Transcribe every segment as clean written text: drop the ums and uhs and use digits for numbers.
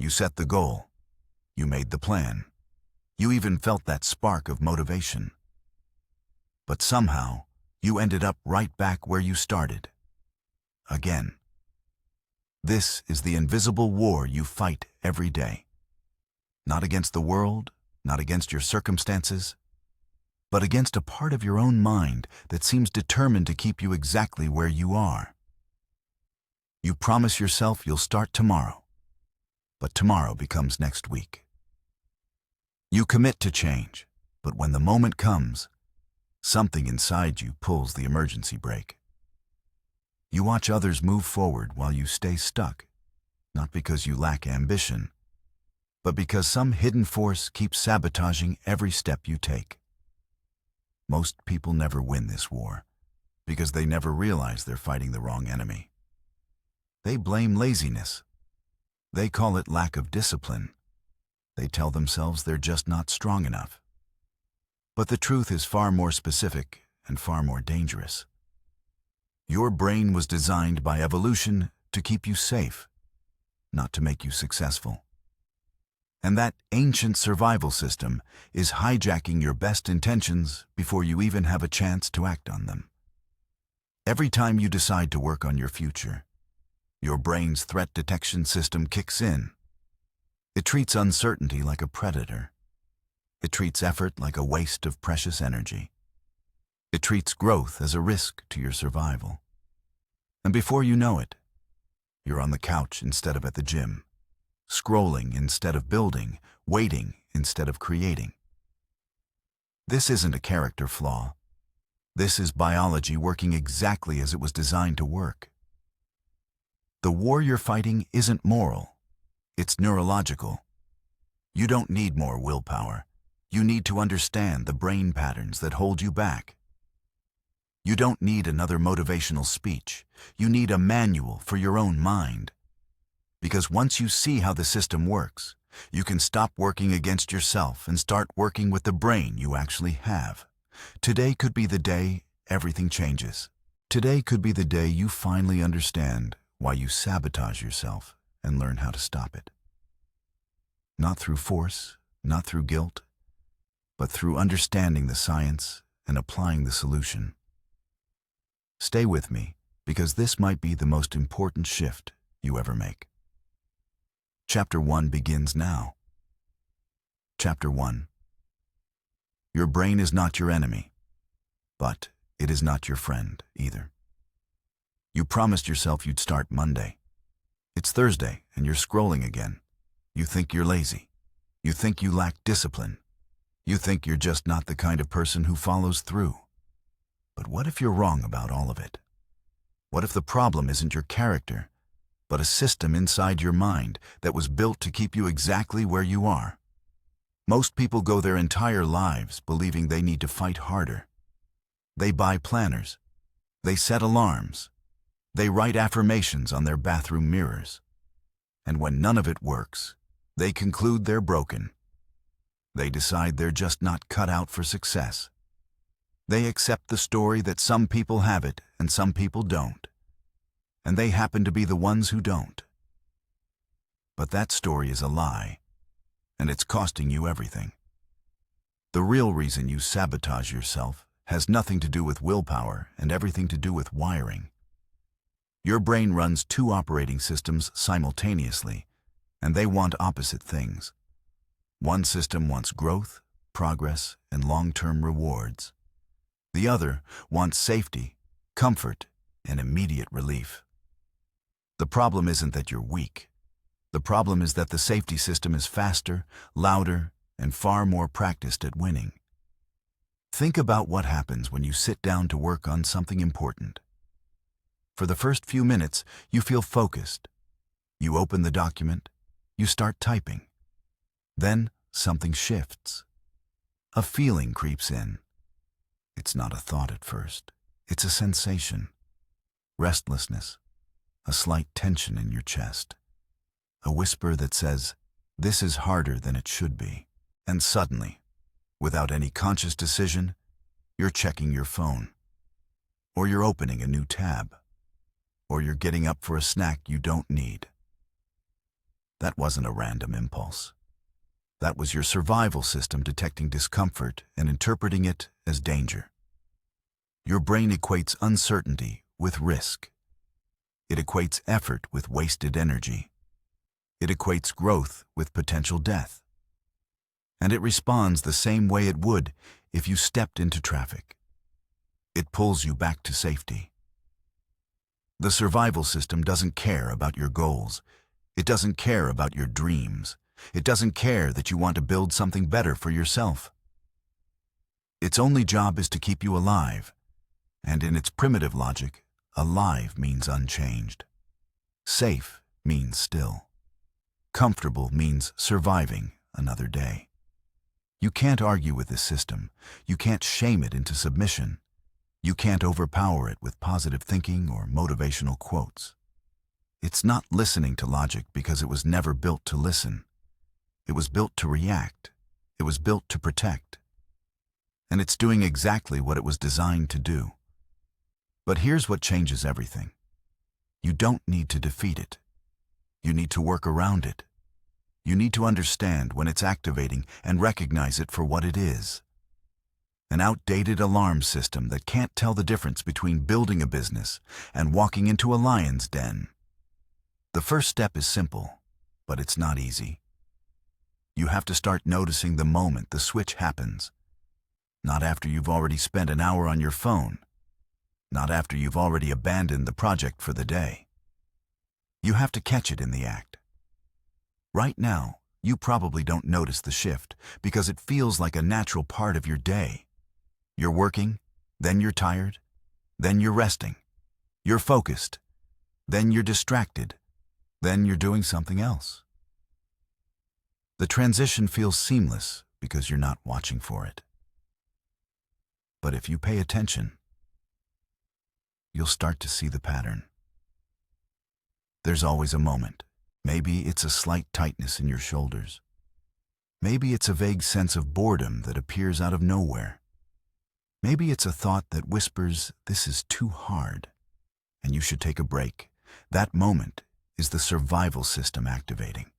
You set the goal. You made the plan. You even felt that spark of motivation. But somehow, you ended up right back where you started. Again. This is the invisible war you fight every day. Not against the world, not against your circumstances, but against a part of your own mind that seems determined to keep you exactly where you are. You promise yourself you'll start tomorrow, but tomorrow becomes next week. You commit to change, but when the moment comes, something inside you pulls the emergency brake. You watch others move forward while you stay stuck, not because you lack ambition, but because some hidden force keeps sabotaging every step you take. Most people never win this war because they never realize they're fighting the wrong enemy. They blame laziness. They call it lack of discipline. They tell themselves they're just not strong enough. But the truth is far more specific and far more dangerous. Your brain was designed by evolution to keep you safe, not to make you successful. And that ancient survival system is hijacking your best intentions before you even have a chance to act on them. Every time you decide to work on your future, your brain's threat detection system kicks in. It treats uncertainty like a predator. It treats effort like a waste of precious energy. It treats growth as a risk to your survival. And before you know it, you're on the couch instead of at the gym, scrolling instead of building, waiting instead of creating. This isn't a character flaw. This is biology working exactly as it was designed to work. The war you're fighting isn't moral. It's neurological. You don't need more willpower. You need to understand the brain patterns that hold you back. You don't need another motivational speech. You need a manual for your own mind. Because once you see how the system works, you can stop working against yourself and start working with the brain you actually have. Today could be the day everything changes. Today could be the day you finally understand why you sabotage yourself and learn how to stop it. Not through force, not through guilt, but through understanding the science and applying the solution. Stay with me, because this might be the most important shift you ever make. Chapter 1 begins now. Chapter 1. Your brain is not your enemy, but it is not your friend either. You promised yourself you'd start Monday. It's Thursday and you're scrolling again. You think you're lazy. You think you lack discipline. You think you're just not the kind of person who follows through. But what if you're wrong about all of it? What if the problem isn't your character, but a system inside your mind that was built to keep you exactly where you are? Most people go their entire lives believing they need to fight harder. They buy planners. They set alarms. They write affirmations on their bathroom mirrors. And when none of it works, they conclude they're broken. They decide they're just not cut out for success. They accept the story that some people have it and some people don't. And they happen to be the ones who don't. But that story is a lie, and it's costing you everything. The real reason you sabotage yourself has nothing to do with willpower and everything to do with wiring. Your brain runs two operating systems simultaneously, and they want opposite things. One system wants growth, progress, and long-term rewards. The other wants safety, comfort, and immediate relief. The problem isn't that you're weak. The problem is that the safety system is faster, louder, and far more practiced at winning. Think about what happens when you sit down to work on something important. For the first few minutes, you feel focused. You open the document, you start typing. Then something shifts. A feeling creeps in. It's not a thought at first. It's a sensation. Restlessness. A slight tension in your chest. A whisper that says, "This is harder than it should be." And suddenly, without any conscious decision, you're checking your phone. Or you're opening a new tab. Or you're getting up for a snack you don't need. That wasn't a random impulse. That was your survival system detecting discomfort and interpreting it as danger. Your brain equates uncertainty with risk. It equates effort with wasted energy. It equates growth with potential death. And it responds the same way it would if you stepped into traffic. It pulls you back to safety. The survival system doesn't care about your goals. It doesn't care about your dreams. It doesn't care that you want to build something better for yourself. Its only job is to keep you alive, and in its primitive logic, alive means unchanged. Safe means still. Comfortable means surviving another day. You can't argue with this system. You can't shame it into submission. You can't overpower it with positive thinking or motivational quotes. It's not listening to logic because it was never built to listen. It was built to react. It was built to protect. And it's doing exactly what it was designed to do. But here's what changes everything. You don't need to defeat it. You need to work around it. You need to understand when it's activating and recognize it for what it is. An outdated alarm system that can't tell the difference between building a business and walking into a lion's den. The first step is simple, but it's not easy. You have to start noticing the moment the switch happens. Not after you've already spent an hour on your phone. Not after you've already abandoned the project for the day. You have to catch it in the act. Right now, you probably don't notice the shift because it feels like a natural part of your day. You're working, then you're tired, then you're resting. You're focused, then you're distracted, then you're doing something else. The transition feels seamless because you're not watching for it. But if you pay attention, you'll start to see the pattern. There's always a moment. Maybe it's a slight tightness in your shoulders. Maybe it's a vague sense of boredom that appears out of nowhere. Maybe it's a thought that whispers, "This is too hard," and you should take a break. That moment is the survival system activating.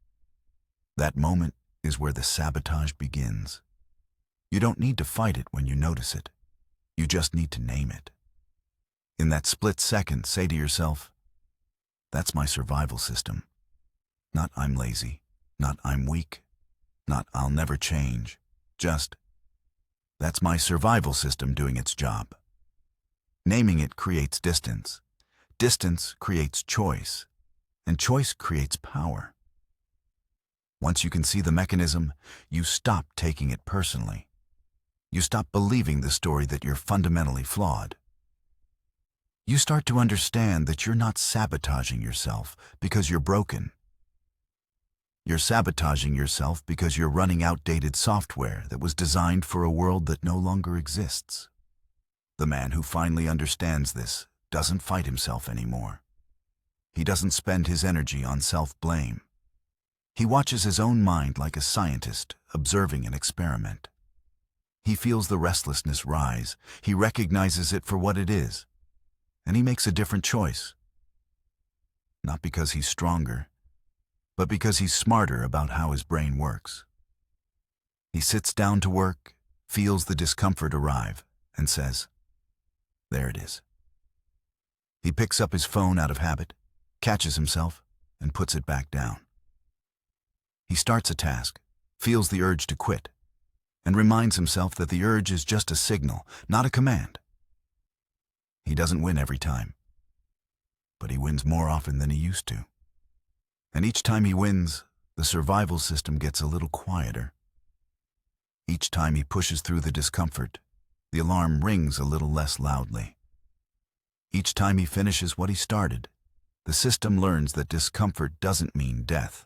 That moment is where the sabotage begins. You don't need to fight it when you notice it. You just need to name it. In that split second, say to yourself, "That's my survival system." Not "I'm lazy," not "I'm weak," not "I'll never change." Just, "That's my survival system doing its job." Naming it creates distance. Distance creates choice, and choice creates power. Once you can see the mechanism, you stop taking it personally. You stop believing the story that you're fundamentally flawed. You start to understand that you're not sabotaging yourself because you're broken. You're sabotaging yourself because you're running outdated software that was designed for a world that no longer exists. The man who finally understands this doesn't fight himself anymore. He doesn't spend his energy on self-blame. He watches his own mind like a scientist observing an experiment. He feels the restlessness rise. He recognizes it for what it is. And he makes a different choice. Not because he's stronger, but because he's smarter about how his brain works. He sits down to work, feels the discomfort arrive, and says, "There it is." He picks up his phone out of habit, catches himself, and puts it back down. He starts a task, feels the urge to quit, and reminds himself that the urge is just a signal, not a command. He doesn't win every time, but he wins more often than he used to. And each time he wins, the survival system gets a little quieter. Each time he pushes through the discomfort, the alarm rings a little less loudly. Each time he finishes what he started, the system learns that discomfort doesn't mean death.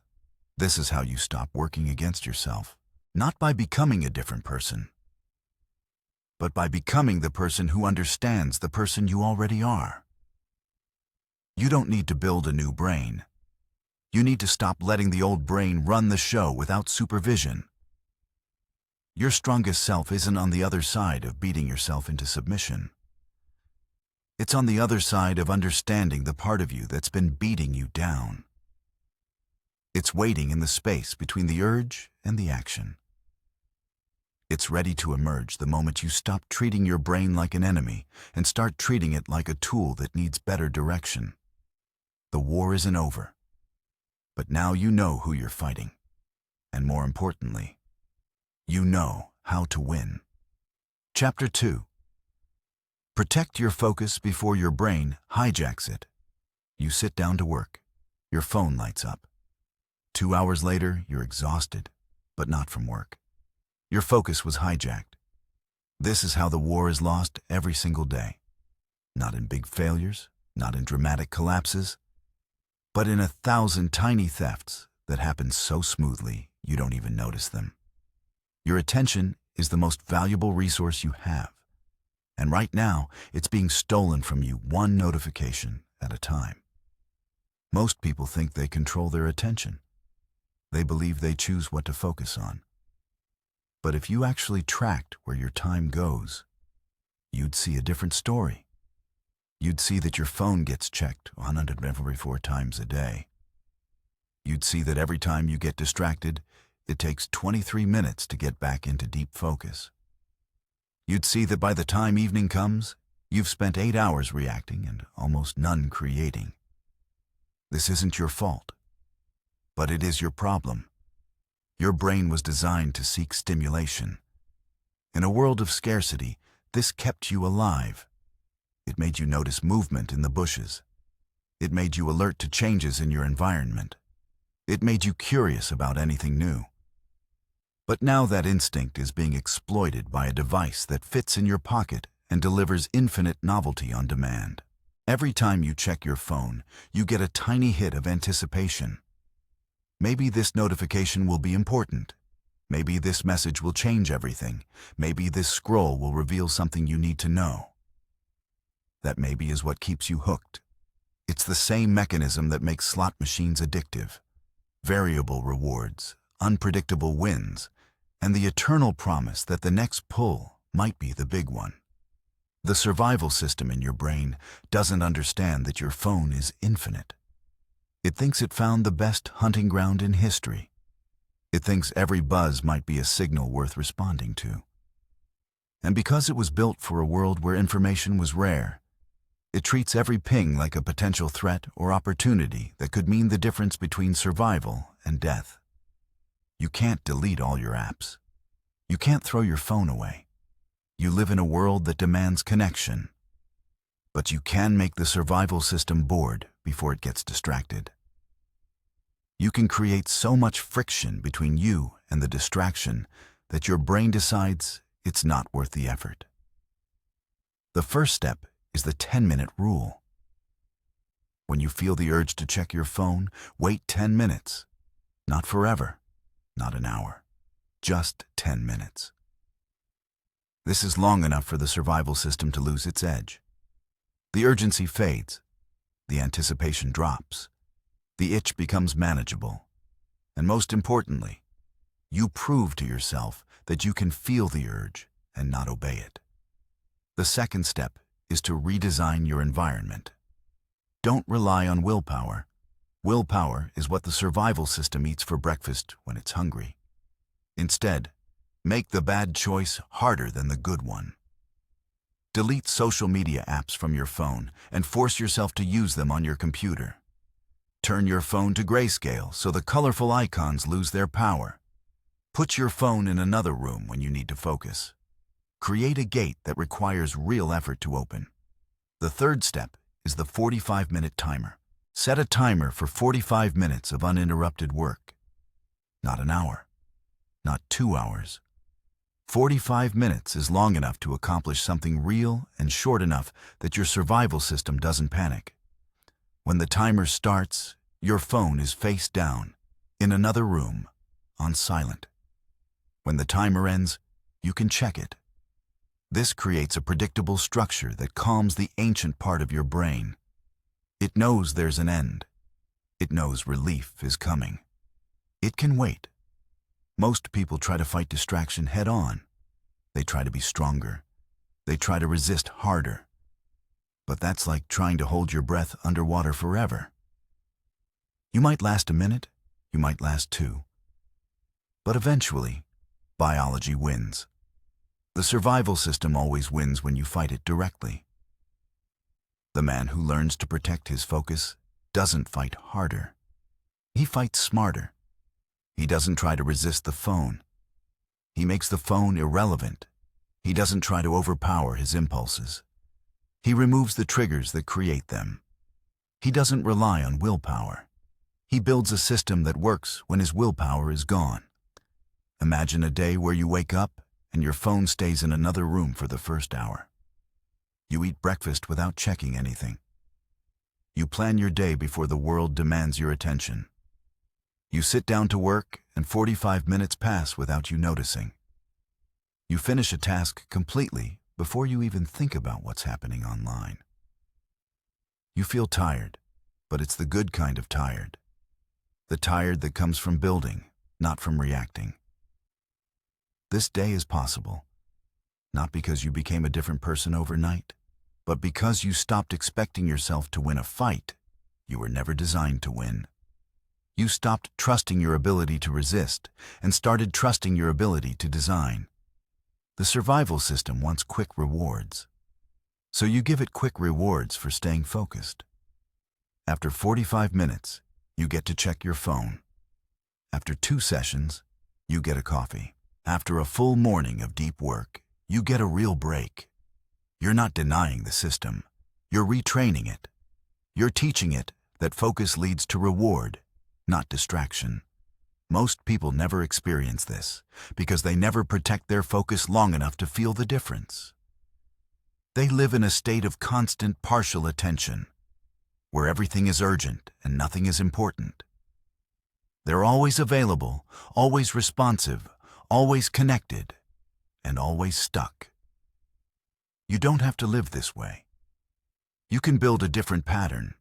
This is how you stop working against yourself, not by becoming a different person, but by becoming the person who understands the person you already are. You don't need to build a new brain. You need to stop letting the old brain run the show without supervision. Your strongest self isn't on the other side of beating yourself into submission. It's on the other side of understanding the part of you that's been beating you down. It's waiting in the space between the urge and the action. It's ready to emerge the moment you stop treating your brain like an enemy and start treating it like a tool that needs better direction. The war isn't over, but now you know who you're fighting. And more importantly, you know how to win. Chapter 2. Protect your focus before your brain hijacks it. You sit down to work. Your phone lights up. 2 hours later, you're exhausted, but not from work. Your focus was hijacked. This is how the war is lost every single day. Not in big failures, not in dramatic collapses, but in 1,000 tiny thefts that happen so smoothly you don't even notice them. Your attention is the most valuable resource you have. And right now, it's being stolen from you one notification at a time. Most people think they control their attention. They believe they choose what to focus on. But if you actually tracked where your time goes, you'd see a different story. You'd see that your phone gets checked 144 times a day. You'd see that every time you get distracted, it takes 23 minutes to get back into deep focus. You'd see that by the time evening comes, you've spent 8 hours reacting and almost none creating. This isn't your fault, but it is your problem. Your brain was designed to seek stimulation. In a world of scarcity, this kept you alive. It made you notice movement in the bushes. It made you alert to changes in your environment. It made you curious about anything new. But now that instinct is being exploited by a device that fits in your pocket and delivers infinite novelty on demand. Every time you check your phone, you get a tiny hit of anticipation. Maybe this notification will be important. Maybe this message will change everything. Maybe this scroll will reveal something you need to know. That maybe is what keeps you hooked. It's the same mechanism that makes slot machines addictive. Variable rewards, unpredictable wins, and the eternal promise that the next pull might be the big one. The survival system in your brain doesn't understand that your phone is infinite. It thinks it found the best hunting ground in history. It thinks every buzz might be a signal worth responding to. And because it was built for a world where information was rare, it treats every ping like a potential threat or opportunity that could mean the difference between survival and death. You can't delete all your apps. You can't throw your phone away. You live in a world that demands connection. But you can make the survival system bored before it gets distracted. You can create so much friction between you and the distraction that your brain decides it's not worth the effort. The first step is the 10-minute rule. When you feel the urge to check your phone, wait 10 minutes. Not forever, not an hour, just 10 minutes. This is long enough for the survival system to lose its edge. The urgency fades, the anticipation drops, the itch becomes manageable, and most importantly, you prove to yourself that you can feel the urge and not obey it. The second step is to redesign your environment. Don't rely on willpower. Willpower is what the survival system eats for breakfast when it's hungry. Instead, make the bad choice harder than the good one. Delete social media apps from your phone and force yourself to use them on your computer. Turn your phone to grayscale so the colorful icons lose their power. Put your phone in another room when you need to focus. Create a gate that requires real effort to open. The third step is the 45-minute timer. Set a timer for 45 minutes of uninterrupted work. Not an hour, not 2 hours. 45 minutes is long enough to accomplish something real and short enough that your survival system doesn't panic. When the timer starts, your phone is face down, in another room, on silent. When the timer ends, you can check it. This creates a predictable structure that calms the ancient part of your brain. It knows there's an end. It knows relief is coming. It can wait. Most people try to fight distraction head on. They try to be stronger. They try to resist harder. But that's like trying to hold your breath underwater forever. You might last a minute, You might last 2. But eventually, biology wins. The survival system always wins when you fight it directly. The man who learns to protect his focus doesn't fight harder. He fights smarter. He doesn't try to resist the phone. He makes the phone irrelevant. He doesn't try to overpower his impulses. He removes the triggers that create them. He doesn't rely on willpower. He builds a system that works when his willpower is gone. Imagine a day where you wake up and your phone stays in another room for the first hour. You eat breakfast without checking anything. You plan your day before the world demands your attention. You sit down to work and 45 minutes pass without you noticing. You finish a task completely before you even think about what's happening online. You feel tired, but it's the good kind of tired. The tired that comes from building, not from reacting. This day is possible, not because you became a different person overnight, but because you stopped expecting yourself to win a fight you were never designed to win. You stopped trusting your ability to resist and started trusting your ability to design. The survival system wants quick rewards, so you give it quick rewards for staying focused. After 45 minutes, you get to check your phone. After 2 sessions, you get a coffee. After a full morning of deep work, you get a real break. You're not denying the system. You're retraining it. You're teaching it that focus leads to reward, not distraction. Most people never experience this because they never protect their focus long enough to feel the difference. They live in a state of constant partial attention, where everything is urgent and nothing is important. They're always available, always responsive, always connected, and always stuck. You don't have to live this way. You can build a different pattern.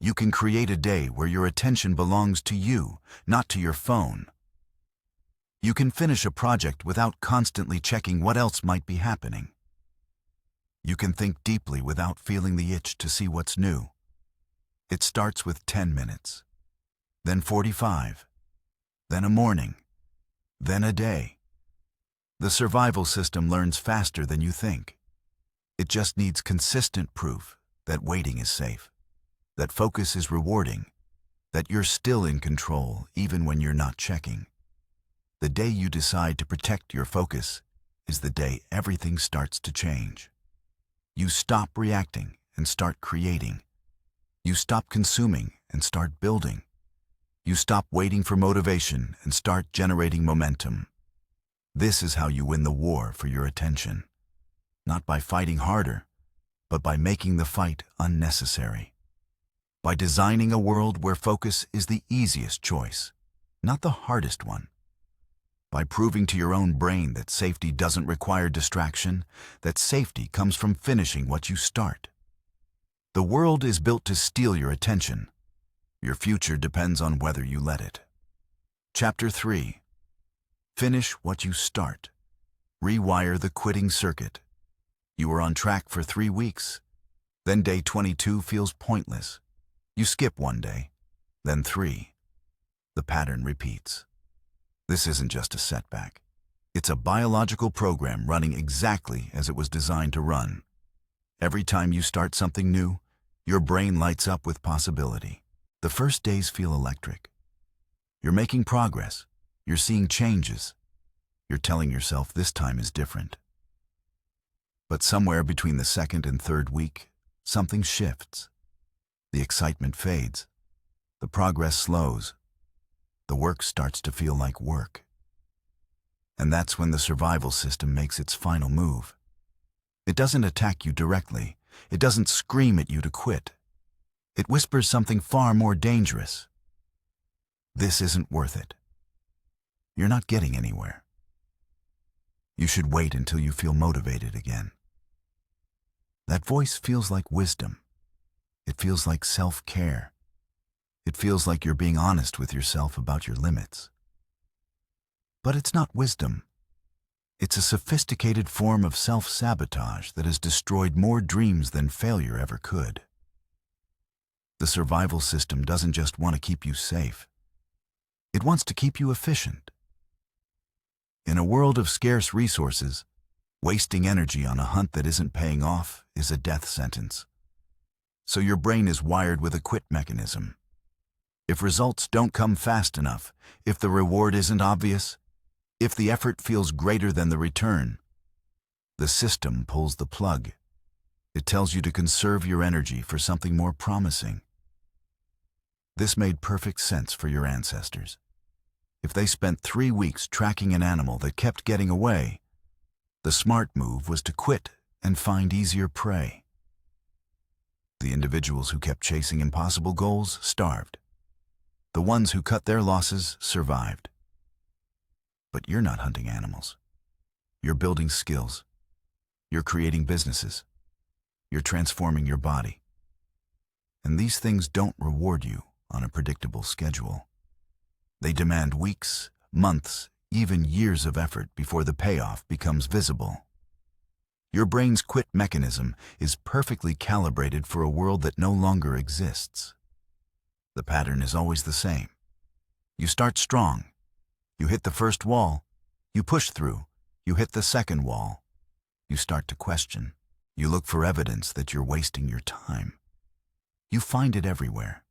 You can create a day where your attention belongs to you, not to your phone. You can finish a project without constantly checking what else might be happening. You can think deeply without feeling the itch to see what's new. It starts with 10 minutes, then 45, then a morning, then a day. The survival system learns faster than you think. It just needs consistent proof that waiting is safe, that focus is rewarding, that you're still in control even when you're not checking. The day you decide to protect your focus is the day everything starts to change. You stop reacting and start creating. You stop consuming and start building. You stop waiting for motivation and start generating momentum. This is how you win the war for your attention. Not by fighting harder, but by making the fight unnecessary. By designing a world where focus is the easiest choice, not the hardest one. By proving to your own brain that safety doesn't require distraction, that safety comes from finishing what you start. The world is built to steal your attention. Your future depends on whether you let it. Chapter 3. Finish what you start. Rewire the quitting circuit. You are on track for 3 weeks. Then day 22 feels pointless. You skip 1 day, then 3. The pattern repeats. This isn't just a setback. It's a biological program running exactly as it was designed to run. Every time you start something new, your brain lights up with possibility. The first days feel electric. You're making progress. You're seeing changes. You're telling yourself this time is different. But somewhere between the 2nd and 3rd week, something shifts. The excitement fades. The progress slows. The work starts to feel like work. And that's when the survival system makes its final move. It doesn't attack you directly. It doesn't scream at you to quit. It whispers something far more dangerous. This isn't worth it. You're not getting anywhere. You should wait until you feel motivated again. That voice feels like wisdom. It feels like self-care. It feels like you're being honest with yourself about your limits. But it's not wisdom. It's a sophisticated form of self-sabotage that has destroyed more dreams than failure ever could. The survival system doesn't just want to keep you safe. It wants to keep you efficient. In a world of scarce resources, wasting energy on a hunt that isn't paying off is a death sentence. So your brain is wired with a quit mechanism. If results don't come fast enough, if the reward isn't obvious, if the effort feels greater than the return, the system pulls the plug. It tells you to conserve your energy for something more promising. This made perfect sense for your ancestors. If they spent 3 weeks tracking an animal that kept getting away, the smart move was to quit and find easier prey. The individuals who kept chasing impossible goals starved. The ones who cut their losses survived. But you're not hunting animals. You're building skills. You're creating businesses. You're transforming your body. And these things don't reward you on a predictable schedule. They demand weeks, months, even years of effort before the payoff becomes visible. Your brain's quit mechanism is perfectly calibrated for a world that no longer exists. The pattern is always the same. You start strong. You hit the first wall. You push through. You hit the second wall. You start to question. You look for evidence that you're wasting your time. You find it everywhere.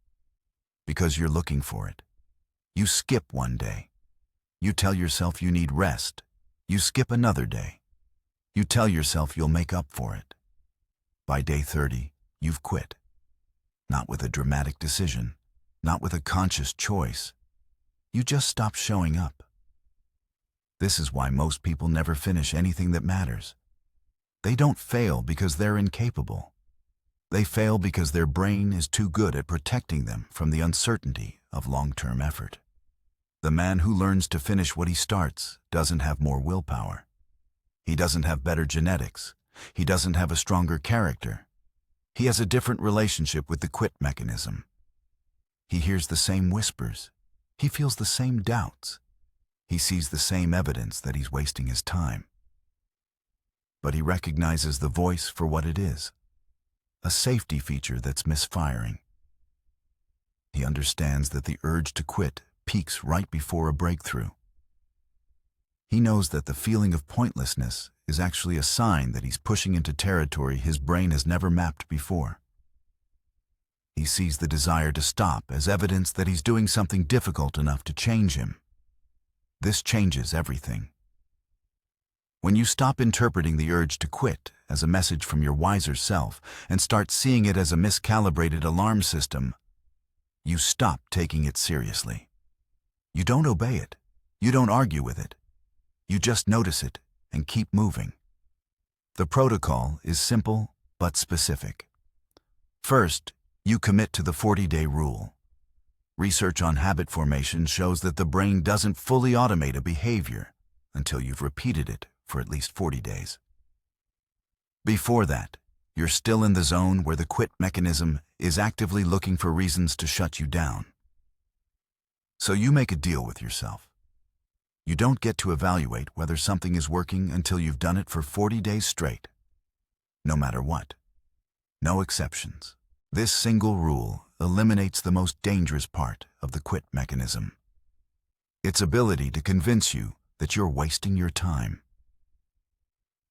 Because you're looking for it. You skip one day. You tell yourself you need rest. You skip another day. You tell yourself you'll make up for it. By day 30, you've quit. Not with a dramatic decision, not with a conscious choice. You just stop showing up. This is why most people never finish anything that matters. They don't fail because they're incapable. They fail because their brain is too good at protecting them from the uncertainty of long-term effort. The man who learns to finish what he starts doesn't have more willpower. He doesn't have better genetics. He doesn't have a stronger character. He has a different relationship with the quit mechanism. He hears the same whispers. He feels the same doubts. He sees the same evidence that he's wasting his time. But he recognizes the voice for what it is, a safety feature that's misfiring. He understands that the urge to quit peaks right before a breakthrough. He knows that the feeling of pointlessness is actually a sign that he's pushing into territory his brain has never mapped before. He sees the desire to stop as evidence that he's doing something difficult enough to change him. This changes everything. When you stop interpreting the urge to quit as a message from your wiser self and start seeing it as a miscalibrated alarm system, you stop taking it seriously. You don't obey it. You don't argue with it. You just notice it and keep moving. The protocol is simple but specific. First, you commit to the 40-day rule. Research on habit formation shows that the brain doesn't fully automate a behavior until you've repeated it for at least 40 days. Before that, you're still in the zone where the quit mechanism is actively looking for reasons to shut you down. So you make a deal with yourself. You don't get to evaluate whether something is working until you've done it for 40 days straight. No matter what. No exceptions. This single rule eliminates the most dangerous part of the quit mechanism. Its ability to convince you that you're wasting your time.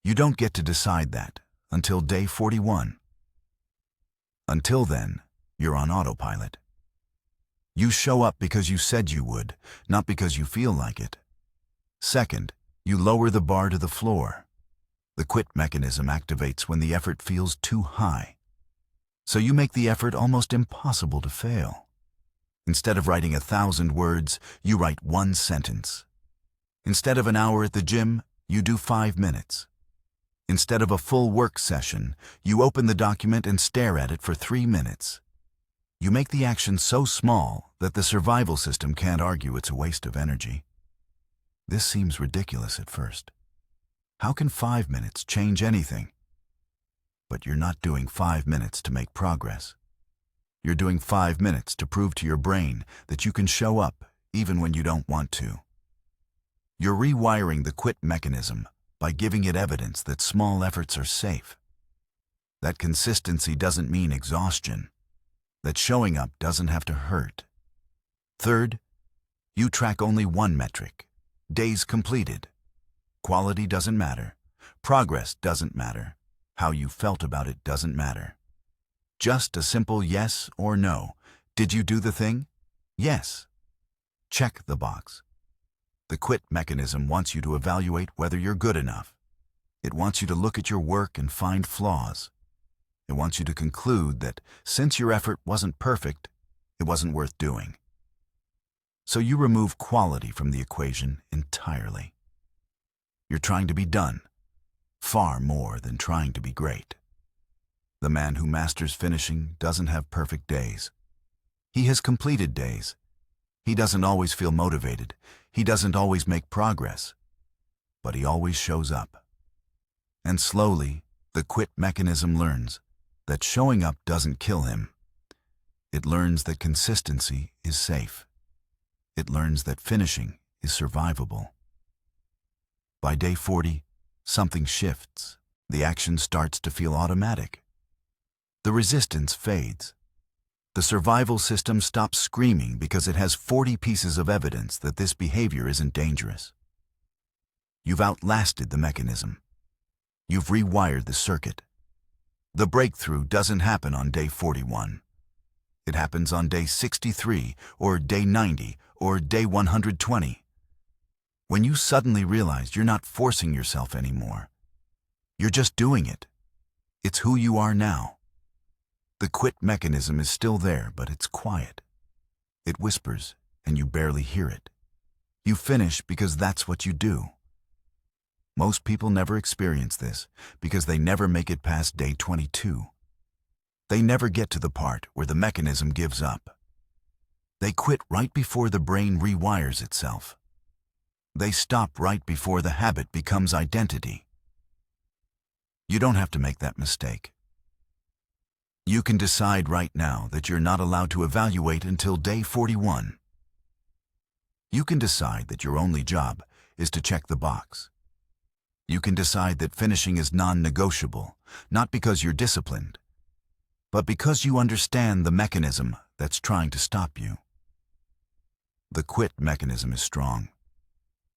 You don't get to decide that until day 41. Until then, you're on autopilot. You show up because you said you would, not because you feel like it. Second, you lower the bar to the floor. The quit mechanism activates when the effort feels too high. So you make the effort almost impossible to fail. Instead of writing 1,000 words, you write 1 sentence. Instead of an hour at the gym, you do 5 minutes. Instead of a full work session, you open the document and stare at it for 3 minutes. You make the action so small that the survival system can't argue it's a waste of energy. This seems ridiculous at first. How can 5 minutes change anything? But you're not doing 5 minutes to make progress. You're doing 5 minutes to prove to your brain that you can show up even when you don't want to. You're rewiring the quit mechanism by giving it evidence that small efforts are safe. That consistency doesn't mean exhaustion. That showing up doesn't have to hurt. Third, You track only one metric: days completed. Quality doesn't matter. Progress doesn't matter. How you felt about it doesn't matter. Just a simple yes or no. Did you do the thing? Yes. Check the box. The quit mechanism wants you to evaluate whether you're good enough. It wants you to look at your work and find flaws. It wants you to conclude that since your effort wasn't perfect, it wasn't worth doing. So you remove quality from the equation entirely. You're trying to be done, far more than trying to be great. The man who masters finishing doesn't have perfect days. He has completed days. He doesn't always feel motivated. He doesn't always make progress. But he always shows up. And slowly, the quit mechanism learns that showing up doesn't kill him. It learns that consistency is safe. It learns that finishing is survivable. By day 40, something shifts. The action starts to feel automatic. The resistance fades. The survival system stops screaming because it has 40 pieces of evidence that this behavior isn't dangerous. You've outlasted the mechanism. You've rewired the circuit. The breakthrough doesn't happen on day 41. It happens on day 63, or day 90, or day 120. When you suddenly realize you're not forcing yourself anymore. You're just doing it. It's who you are now. The quit mechanism is still there, but it's quiet. It whispers, and you barely hear it. You finish because that's what you do. Most people never experience this because they never make it past day 22. They never get to the part where the mechanism gives up. They quit right before the brain rewires itself. They stop right before the habit becomes identity. You don't have to make that mistake. You can decide right now that you're not allowed to evaluate until day 41. You can decide that your only job is to check the box. You can decide that finishing is non-negotiable, not because you're disciplined, but because you understand the mechanism that's trying to stop you. The quit mechanism is strong,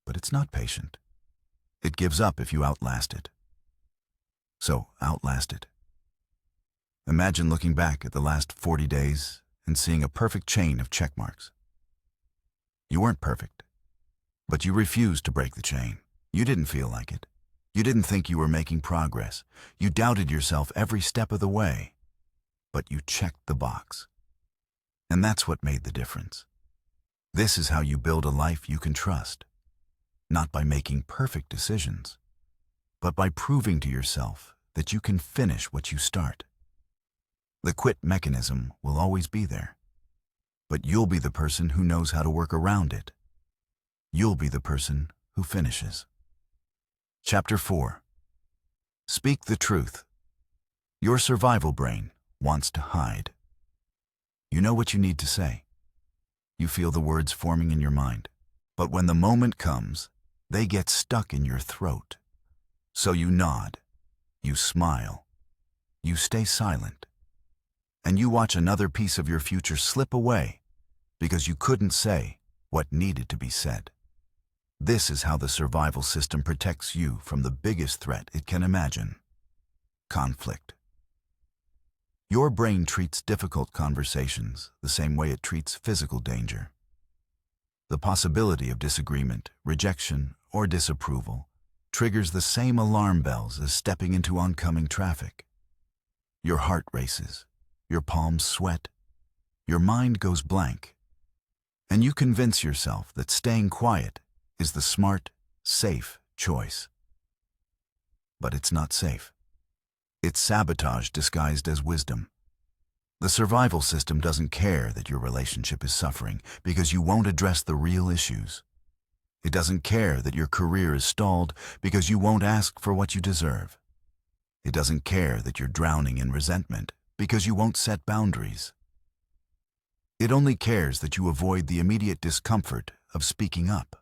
but it's not patient. It gives up if you outlast it. So outlast it. Imagine looking back at the last 40 days and seeing a perfect chain of check marks. You weren't perfect, but you refused to break the chain. You didn't feel like it. You didn't think you were making progress. You doubted yourself every step of the way, but you checked the box. And that's what made the difference. This is how you build a life you can trust, not by making perfect decisions, but by proving to yourself that you can finish what you start. The quit mechanism will always be there, but you'll be the person who knows how to work around it. You'll be the person who finishes. Chapter 4. Speak the truth. Your survival brain wants to hide. You know what you need to say. You feel the words forming in your mind. But when the moment comes, they get stuck in your throat. So you nod, you smile, you stay silent, and you watch another piece of your future slip away because you couldn't say what needed to be said. This is how the survival system protects you from the biggest threat it can imagine: conflict. Your brain treats difficult conversations the same way it treats physical danger. The possibility of disagreement, rejection, or disapproval triggers the same alarm bells as stepping into oncoming traffic. Your heart races, your palms sweat, your mind goes blank, and you convince yourself that staying quiet is the smart, safe choice. But it's not safe. It's sabotage disguised as wisdom. The survival system doesn't care that your relationship is suffering because you won't address the real issues. It doesn't care that your career is stalled because you won't ask for what you deserve. It doesn't care that you're drowning in resentment because you won't set boundaries. It only cares that you avoid the immediate discomfort of speaking up.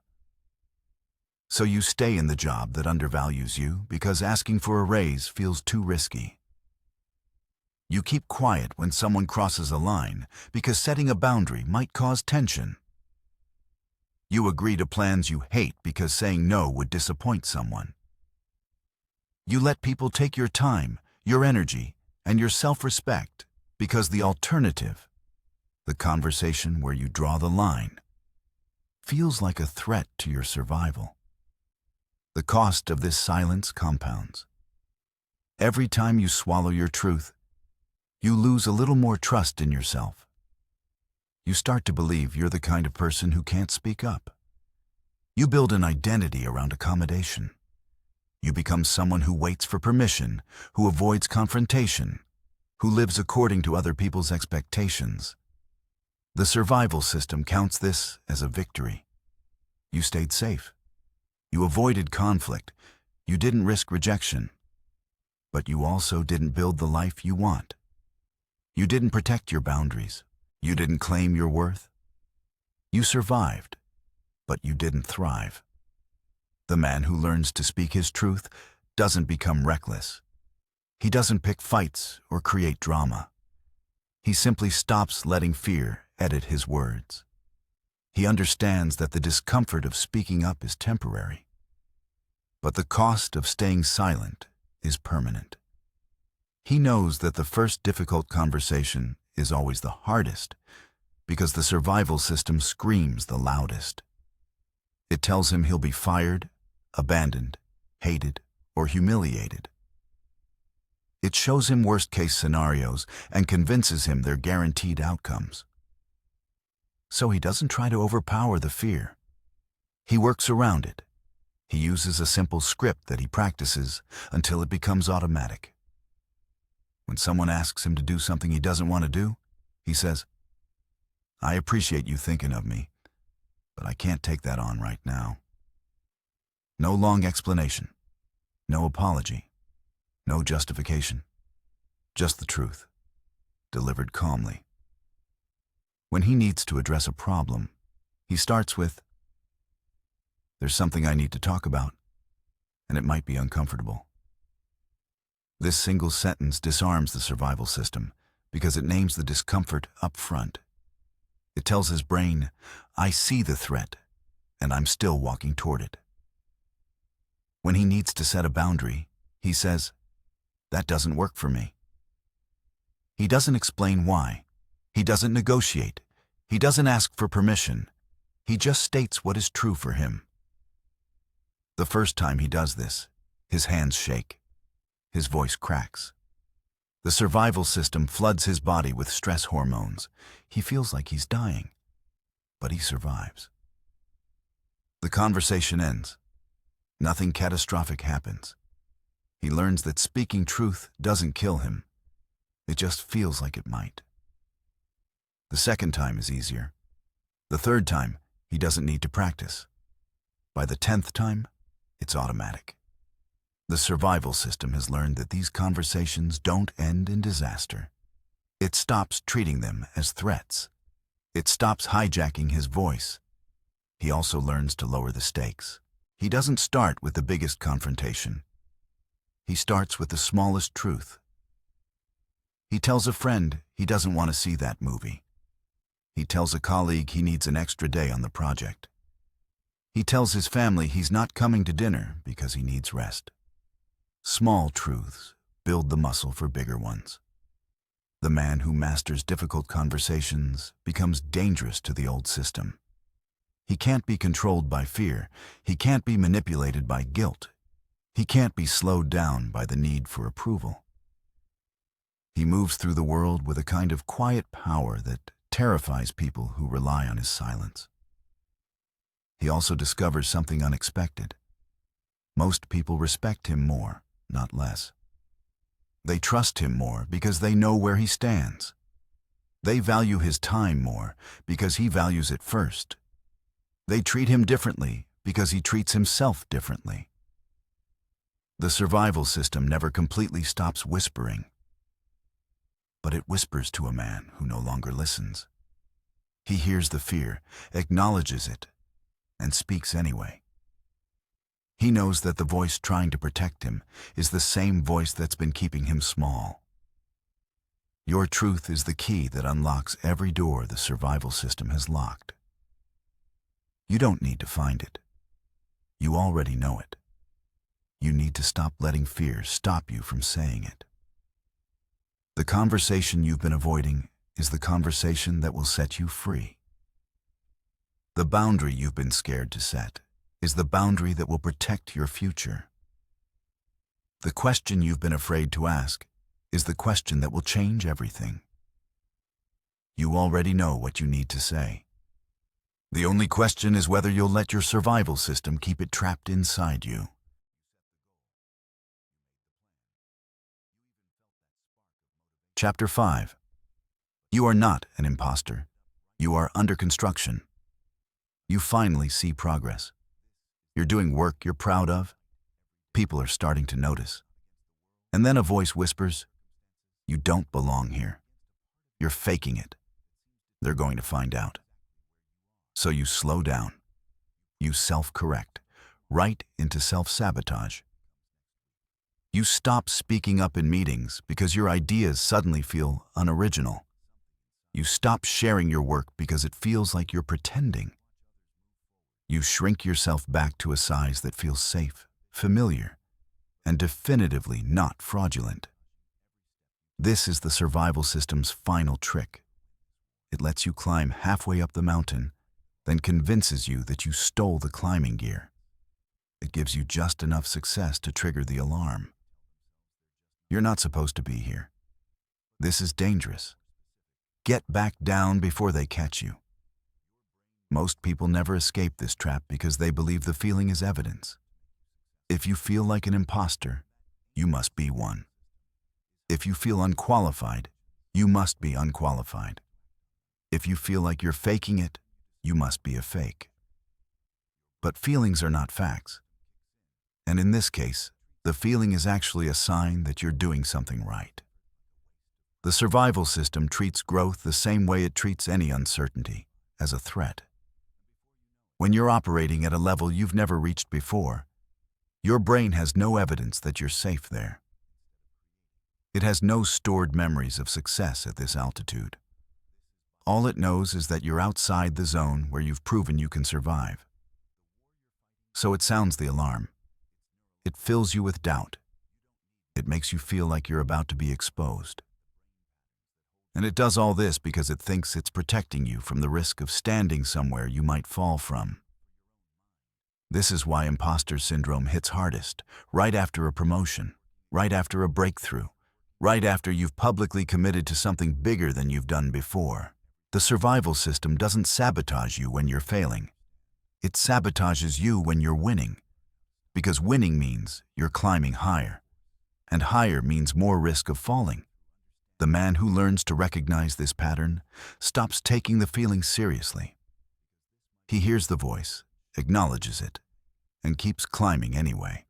So you stay in the job that undervalues you because asking for a raise feels too risky. You keep quiet when someone crosses a line because setting a boundary might cause tension. You agree to plans you hate because saying no would disappoint someone. You let people take your time, your energy, and your self-respect because the alternative, the conversation where you draw the line, feels like a threat to your survival. The cost of this silence compounds. Every time you swallow your truth, you lose a little more trust in yourself. You start to believe you're the kind of person who can't speak up. You build an identity around accommodation. You become someone who waits for permission, who avoids confrontation, who lives according to other people's expectations. The survival system counts this as a victory. You stayed safe. You avoided conflict. You didn't risk rejection. But you also didn't build the life you want. You didn't protect your boundaries. You didn't claim your worth. You survived, but you didn't thrive. The man who learns to speak his truth doesn't become reckless. He doesn't pick fights or create drama. He simply stops letting fear edit his words. He understands that the discomfort of speaking up is temporary, but the cost of staying silent is permanent. He knows that the first difficult conversation is always the hardest because the survival system screams the loudest. It tells him he'll be fired, abandoned, hated, or humiliated. It shows him worst-case scenarios and convinces him they're guaranteed outcomes. So he doesn't try to overpower the fear. He works around it. He uses a simple script that he practices until it becomes automatic. When someone asks him to do something he doesn't want to do, he says, "I appreciate you thinking of me, but I can't take that on right now." No long explanation, no apology, no justification, just the truth, delivered calmly. When he needs to address a problem, he starts with, "There's something I need to talk about, and it might be uncomfortable." This single sentence disarms the survival system because it names the discomfort up front. It tells his brain, "I see the threat, and I'm still walking toward it." When he needs to set a boundary, he says, "That doesn't work for me." He doesn't explain why. He doesn't negotiate. He doesn't ask for permission. He just states what is true for him. The first time he does this, his hands shake. His voice cracks. The survival system floods his body with stress hormones. He feels like he's dying, but he survives. The conversation ends. Nothing catastrophic happens. He learns that speaking truth doesn't kill him. It just feels like it might. The second time is easier. The third time, he doesn't need to practice. By the 10th time, it's automatic. The survival system has learned that these conversations don't end in disaster. It stops treating them as threats. It stops hijacking his voice. He also learns to lower the stakes. He doesn't start with the biggest confrontation. He starts with the smallest truth. He tells a friend he doesn't want to see that movie. He tells a colleague he needs an extra day on the project. He tells his family he's not coming to dinner because he needs rest. Small truths build the muscle for bigger ones. The man who masters difficult conversations becomes dangerous to the old system. He can't be controlled by fear. He can't be manipulated by guilt. He can't be slowed down by the need for approval. He moves through the world with a kind of quiet power that terrifies people who rely on his silence. He also discovers something unexpected. Most people respect him more, not less. They trust him more because they know where he stands. They value his time more because he values it first. They treat him differently because he treats himself differently. The survival system never completely stops whispering, but it whispers to a man who no longer listens. He hears the fear, acknowledges it, and speaks anyway. He knows that the voice trying to protect him is the same voice that's been keeping him small. Your truth is the key that unlocks every door the survival system has locked. You don't need to find it. You already know it. You need to stop letting fear stop you from saying it. The conversation you've been avoiding is the conversation that will set you free. The boundary you've been scared to set is the boundary that will protect your future. The question you've been afraid to ask is the question that will change everything. You already know what you need to say. The only question is whether you'll let your survival system keep it trapped inside you. Chapter 5. You are not an imposter. You are under construction. You finally see progress. You're doing work you're proud of. People are starting to notice. And then a voice whispers, "You don't belong here. You're faking it. They're going to find out." So you slow down. You self-correct, right into self-sabotage. You stop speaking up in meetings because your ideas suddenly feel unoriginal. You stop sharing your work because it feels like you're pretending. You shrink yourself back to a size that feels safe, familiar, and definitively not fraudulent. This is the survival system's final trick. It lets you climb halfway up the mountain, then convinces you that you stole the climbing gear. It gives you just enough success to trigger the alarm. You're not supposed to be here. This is dangerous. Get back down before they catch you. Most people never escape this trap because they believe the feeling is evidence. If you feel like an imposter, you must be one. If you feel unqualified, you must be unqualified. If you feel like you're faking it, you must be a fake. But feelings are not facts. And in this case, the feeling is actually a sign that you're doing something right. The survival system treats growth the same way it treats any uncertainty, as a threat. When you're operating at a level you've never reached before, your brain has no evidence that you're safe there. It has no stored memories of success at this altitude. All it knows is that you're outside the zone where you've proven you can survive. So it sounds the alarm. It fills you with doubt. It makes you feel like you're about to be exposed. And it does all this because it thinks it's protecting you from the risk of standing somewhere you might fall from. This is why imposter syndrome hits hardest, right after a promotion, right after a breakthrough, right after you've publicly committed to something bigger than you've done before. The survival system doesn't sabotage you when you're failing. It sabotages you when you're winning. Because winning means you're climbing higher, and higher means more risk of falling. The man who learns to recognize this pattern stops taking the feeling seriously. He hears the voice, acknowledges it, and keeps climbing anyway.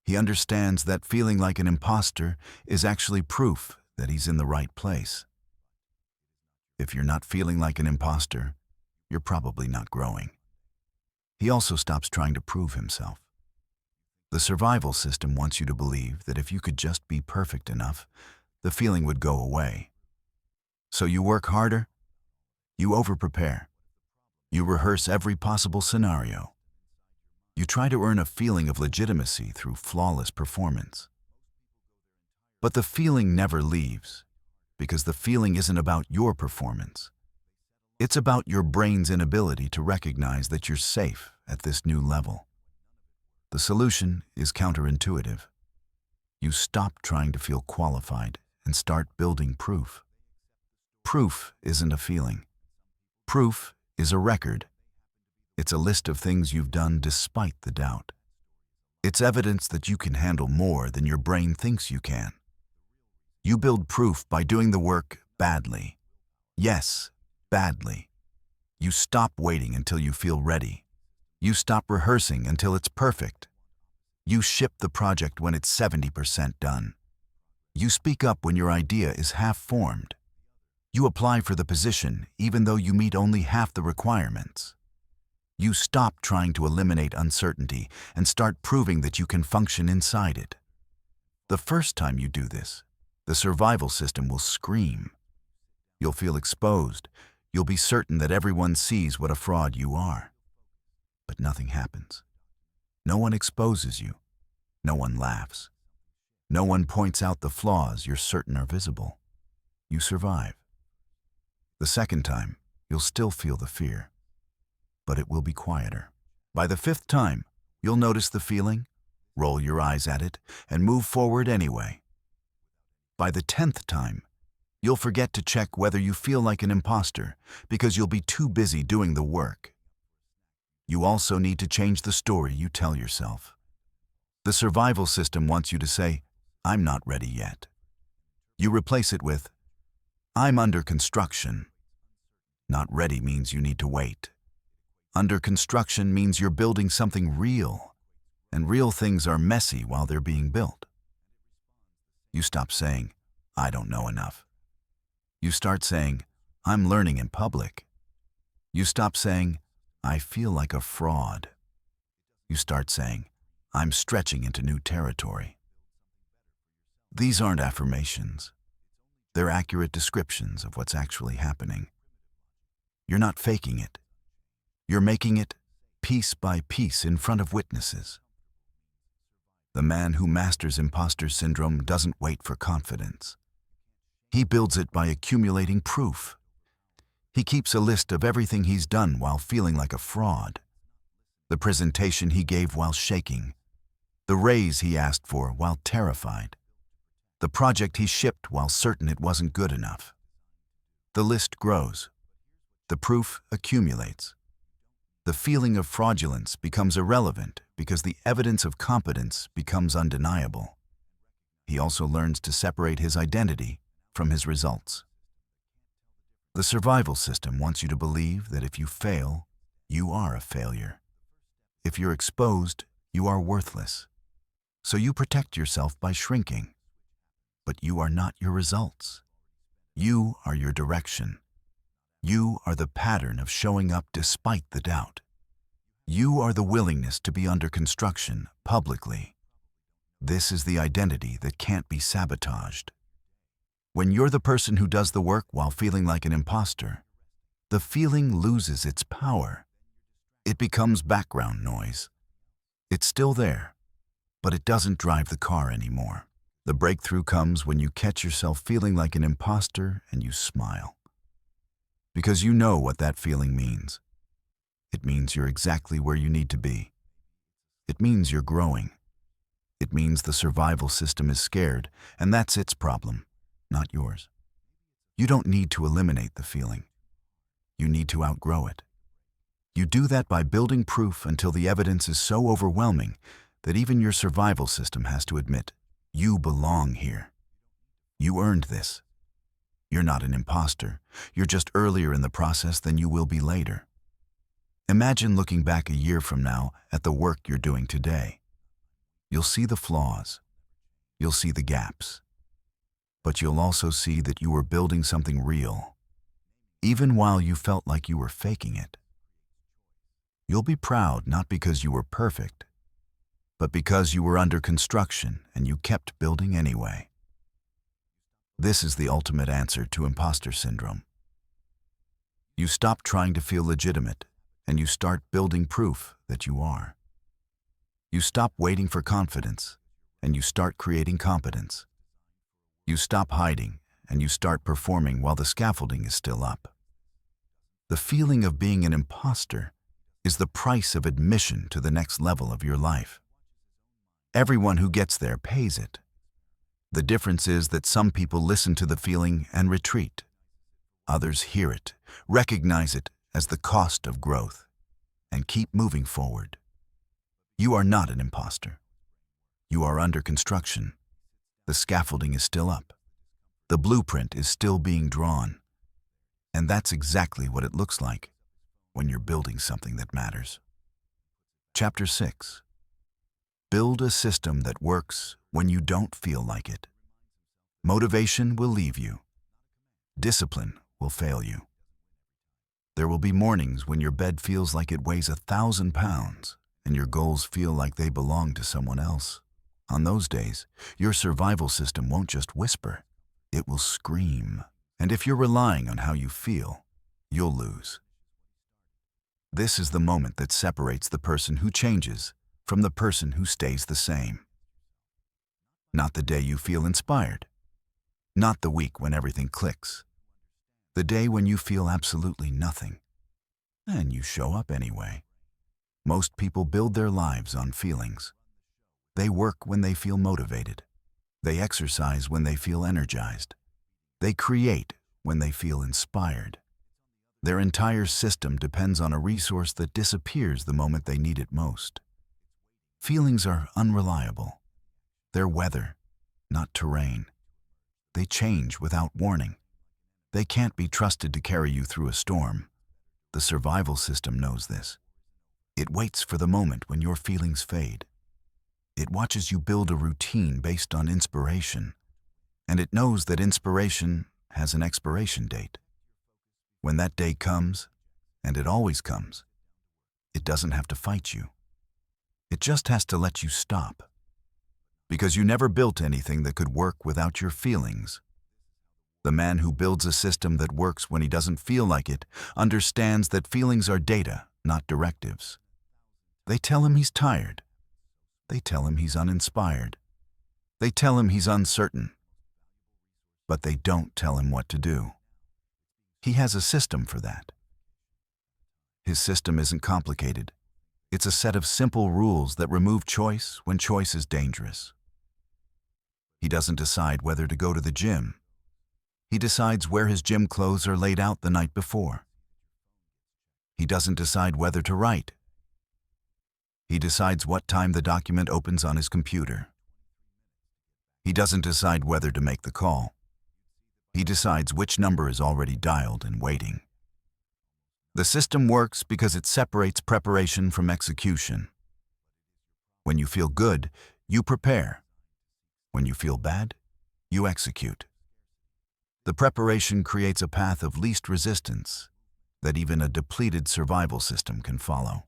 He understands that feeling like an imposter is actually proof that he's in the right place. If you're not feeling like an imposter, you're probably not growing. He also stops trying to prove himself. The survival system wants you to believe that if you could just be perfect enough, the feeling would go away. So you work harder, you over-prepare, you rehearse every possible scenario. You try to earn a feeling of legitimacy through flawless performance. But the feeling never leaves, because the feeling isn't about your performance. It's about your brain's inability to recognize that you're safe at this new level. The solution is counterintuitive. You stop trying to feel qualified and start building proof. Proof isn't a feeling. Proof is a record. It's a list of things you've done despite the doubt. It's evidence that you can handle more than your brain thinks you can. You build proof by doing the work badly. Yes, badly. You stop waiting until you feel ready. You stop rehearsing until it's perfect. You ship the project when it's 70% done. You speak up when your idea is half-formed. You apply for the position even though you meet only half the requirements. You stop trying to eliminate uncertainty and start proving that you can function inside it. The first time you do this, the survival system will scream. You'll feel exposed. You'll be certain that everyone sees what a fraud you are. But nothing happens. No one exposes you. No one laughs. No one points out the flaws you're certain are visible. You survive. The second time, you'll still feel the fear, but it will be quieter. By the fifth time, you'll notice the feeling, roll your eyes at it, and move forward anyway. By the 10th time, you'll forget to check whether you feel like an imposter because you'll be too busy doing the work. You also need to change the story you tell yourself. The survival system wants you to say, "I'm not ready yet." You replace it with, "I'm under construction." Not ready means you need to wait. Under construction means you're building something real, and real things are messy while they're being built. You stop saying, "I don't know enough." You start saying, "I'm learning in public." You stop saying, "I feel like a fraud." You start saying, "I'm stretching into new territory." These aren't affirmations. They're accurate descriptions of what's actually happening. You're not faking it. You're making it piece by piece in front of witnesses. The man who masters imposter syndrome doesn't wait for confidence. He builds it by accumulating proof. He keeps a list of everything he's done while feeling like a fraud. The presentation he gave while shaking. The raise he asked for while terrified. The project he shipped while certain it wasn't good enough. The list grows. The proof accumulates. The feeling of fraudulence becomes irrelevant because the evidence of competence becomes undeniable. He also learns to separate his identity from his results. The survival system wants you to believe that if you fail, you are a failure. If you're exposed, you are worthless. So you protect yourself by shrinking. But you are not your results. You are your direction. You are the pattern of showing up despite the doubt. You are the willingness to be under construction publicly. This is the identity that can't be sabotaged. When you're the person who does the work while feeling like an imposter, the feeling loses its power. It becomes background noise. It's still there, but it doesn't drive the car anymore. The breakthrough comes when you catch yourself feeling like an imposter and you smile. Because you know what that feeling means. It means you're exactly where you need to be. It means you're growing. It means the survival system is scared, and that's its problem, not yours. You don't need to eliminate the feeling. You need to outgrow it. You do that by building proof until the evidence is so overwhelming that even your survival system has to admit, you belong here. You earned this. You're not an imposter. You're just earlier in the process than you will be later. Imagine looking back a year from now at the work you're doing today. You'll see the flaws. You'll see the gaps. But you'll also see that you were building something real, even while you felt like you were faking it. You'll be proud not because you were perfect, but because you were under construction and you kept building anyway. This is the ultimate answer to imposter syndrome. You stop trying to feel legitimate and you start building proof that you are. You stop waiting for confidence and you start creating competence. You stop hiding and you start performing while the scaffolding is still up. The feeling of being an imposter is the price of admission to the next level of your life. Everyone who gets there pays it. The difference is that some people listen to the feeling and retreat. Others hear it, recognize it as the cost of growth, and keep moving forward. You are not an imposter. You are under construction. The scaffolding is still up. The blueprint is still being drawn. And that's exactly what it looks like when you're building something that matters. Chapter 6. Build a system that works when you don't feel like it. Motivation will leave you. Discipline will fail you. There will be mornings when your bed feels like it weighs 1,000 pounds and your goals feel like they belong to someone else. On those days, your survival system won't just whisper, it will scream. And if you're relying on how you feel, you'll lose. This is the moment that separates the person who changes from the person who stays the same. Not the day you feel inspired. Not the week when everything clicks. The day when you feel absolutely nothing. And you show up anyway. Most people build their lives on feelings. They work when they feel motivated. They exercise when they feel energized. They create when they feel inspired. Their entire system depends on a resource that disappears the moment they need it most. Feelings are unreliable. They're weather, not terrain. They change without warning. They can't be trusted to carry you through a storm. The survival system knows this. It waits for the moment when your feelings fade. It watches you build a routine based on inspiration. And it knows that inspiration has an expiration date. When that day comes, and it always comes, it doesn't have to fight you. It just has to let you stop. Because you never built anything that could work without your feelings. The man who builds a system that works when he doesn't feel like it understands that feelings are data, not directives. They tell him he's tired. They tell him he's uninspired. They tell him he's uncertain. But they don't tell him what to do. He has a system for that. His system isn't complicated. It's a set of simple rules that remove choice when choice is dangerous. He doesn't decide whether to go to the gym. He decides where his gym clothes are laid out the night before. He doesn't decide whether to write. He decides what time the document opens on his computer. He doesn't decide whether to make the call. He decides which number is already dialed and waiting. The system works because it separates preparation from execution. When you feel good, you prepare. When you feel bad, you execute. The preparation creates a path of least resistance that even a depleted survival system can follow.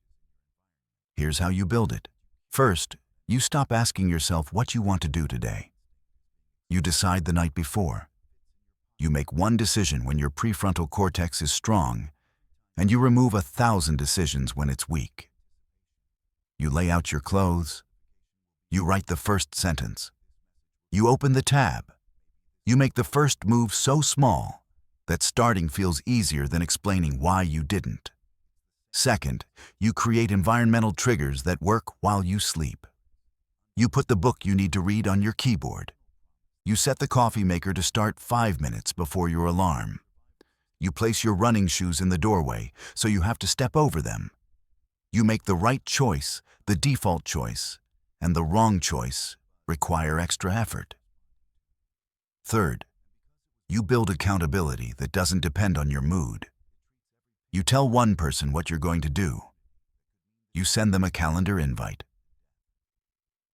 Here's how you build it. First, you stop asking yourself what you want to do today. You decide the night before. You make one decision when your prefrontal cortex is strong, and you remove 1,000 decisions when it's weak. You lay out your clothes. You write the first sentence. You open the tab. You make the first move so small that starting feels easier than explaining why you didn't. Second, you create environmental triggers that work while you sleep. You put the book you need to read on your keyboard. You set the coffee maker to start 5 minutes before your alarm. You place your running shoes in the doorway, so you have to step over them. You make the right choice, the default choice, and the wrong choice require extra effort. Third, you build accountability that doesn't depend on your mood. You tell one person what you're going to do. You send them a calendar invite.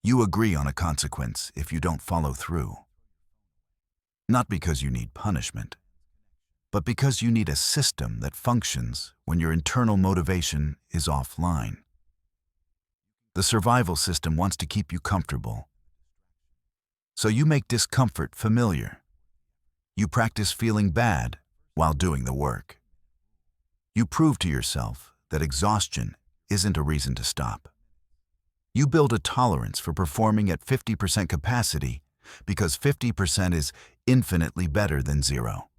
You agree on a consequence if you don't follow through. Not because you need punishment, but because you need a system that functions when your internal motivation is offline. The survival system wants to keep you comfortable. So you make discomfort familiar. You practice feeling bad while doing the work. You prove to yourself that exhaustion isn't a reason to stop. You build a tolerance for performing at 50% capacity because 50% is infinitely better than 0.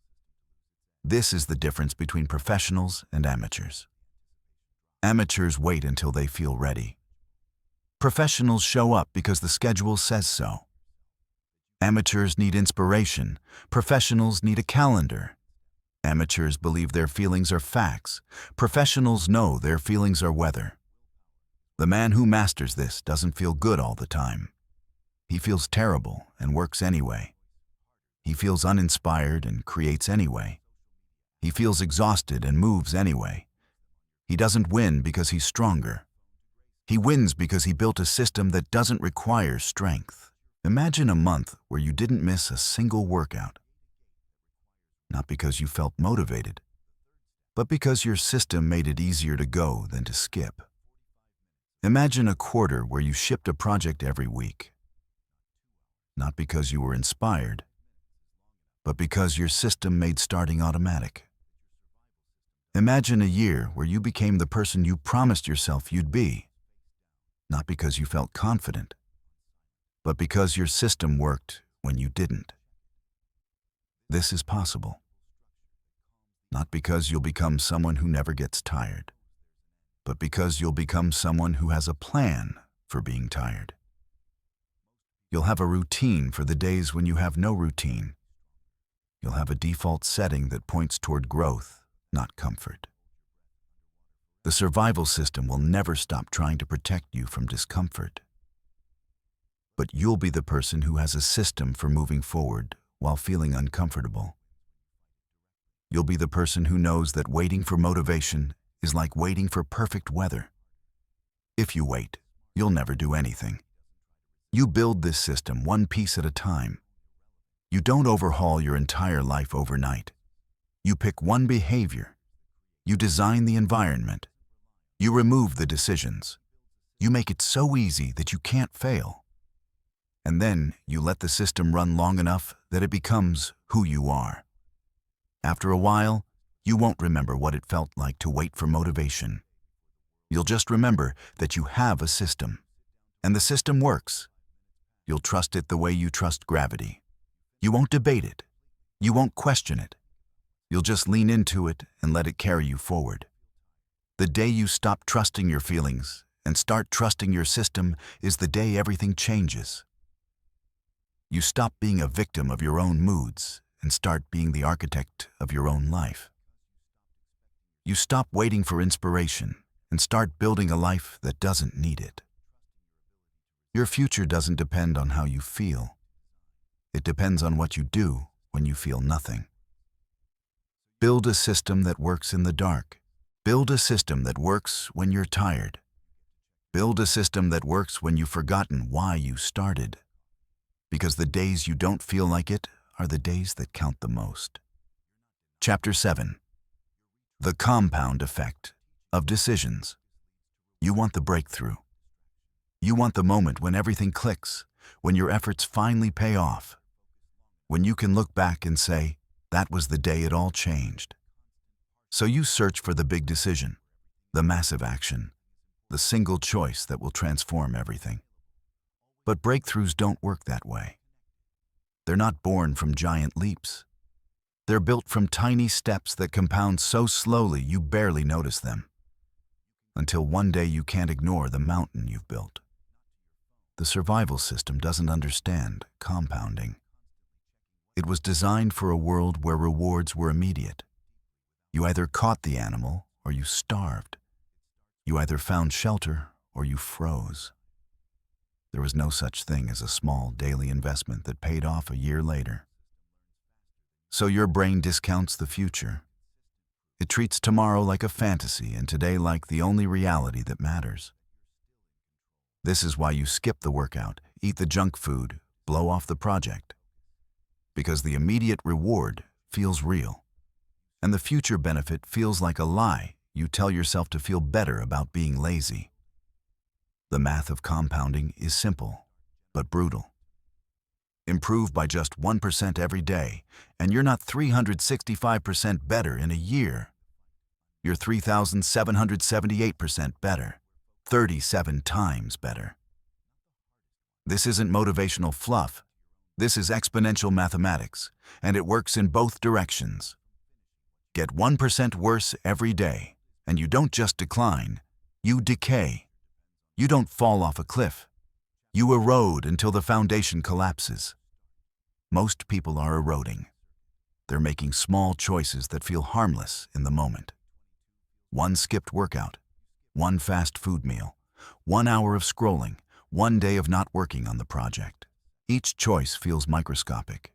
This is the difference between professionals and amateurs. Amateurs wait until they feel ready. Professionals show up because the schedule says so. Amateurs need inspiration. Professionals need a calendar. Amateurs believe their feelings are facts. Professionals know their feelings are weather. The man who masters this doesn't feel good all the time. He feels terrible and works anyway. He feels uninspired and creates anyway. He feels exhausted and moves anyway. He doesn't win because he's stronger. He wins because he built a system that doesn't require strength. Imagine a month where you didn't miss a single workout. Not because you felt motivated, but because your system made it easier to go than to skip. Imagine a quarter where you shipped a project every week. Not because you were inspired, but because your system made starting automatic. Imagine a year where you became the person you promised yourself you'd be, not because you felt confident, but because your system worked when you didn't. This is possible, not because you'll become someone who never gets tired, but because you'll become someone who has a plan for being tired. You'll have a routine for the days when you have no routine. You'll have a default setting that points toward growth, not comfort. The survival system will never stop trying to protect you from discomfort. But you'll be the person who has a system for moving forward while feeling uncomfortable. You'll be the person who knows that waiting for motivation is like waiting for perfect weather. If you wait, you'll never do anything. You build this system one piece at a time. You don't overhaul your entire life overnight. You pick one behavior. You design the environment. You remove the decisions. You make it so easy that you can't fail. And then you let the system run long enough that it becomes who you are. After a while, you won't remember what it felt like to wait for motivation. You'll just remember that you have a system, and the system works. You'll trust it the way you trust gravity. You won't debate it. You won't question it. You'll just lean into it and let it carry you forward. The day you stop trusting your feelings and start trusting your system is the day everything changes. You stop being a victim of your own moods and start being the architect of your own life. You stop waiting for inspiration and start building a life that doesn't need it. Your future doesn't depend on how you feel. It depends on what you do when you feel nothing. Build a system that works in the dark. Build a system that works when you're tired. Build a system that works when you've forgotten why you started. Because the days you don't feel like it are the days that count the most. Chapter 7. The compound effect of decisions. You want the breakthrough. You want the moment when everything clicks, when your efforts finally pay off, when you can look back and say, that was the day it all changed. So you search for the big decision, the massive action, the single choice that will transform everything. But breakthroughs don't work that way. They're not born from giant leaps. They're built from tiny steps that compound so slowly you barely notice them, until one day you can't ignore the mountain you've built. The survival system doesn't understand compounding. It was designed for a world where rewards were immediate. You either caught the animal or you starved. You either found shelter or you froze. There was no such thing as a small daily investment that paid off a year later. So your brain discounts the future. It treats tomorrow like a fantasy and today like the only reality that matters. This is why you skip the workout, eat the junk food, blow off the project. Because the immediate reward feels real, and the future benefit feels like a lie you tell yourself to feel better about being lazy. The math of compounding is simple, but brutal. Improve by just 1% every day, and you're not 365% better in a year. You're 3,778% better, 37 times better. This isn't motivational fluff. This is exponential mathematics, and it works in both directions. Get 1% worse every day, and you don't just decline, you decay. You don't fall off a cliff. You erode until the foundation collapses. Most people are eroding. They're making small choices that feel harmless in the moment. One skipped workout, one fast food meal, 1 hour of scrolling, 1 day of not working on the project. Each choice feels microscopic.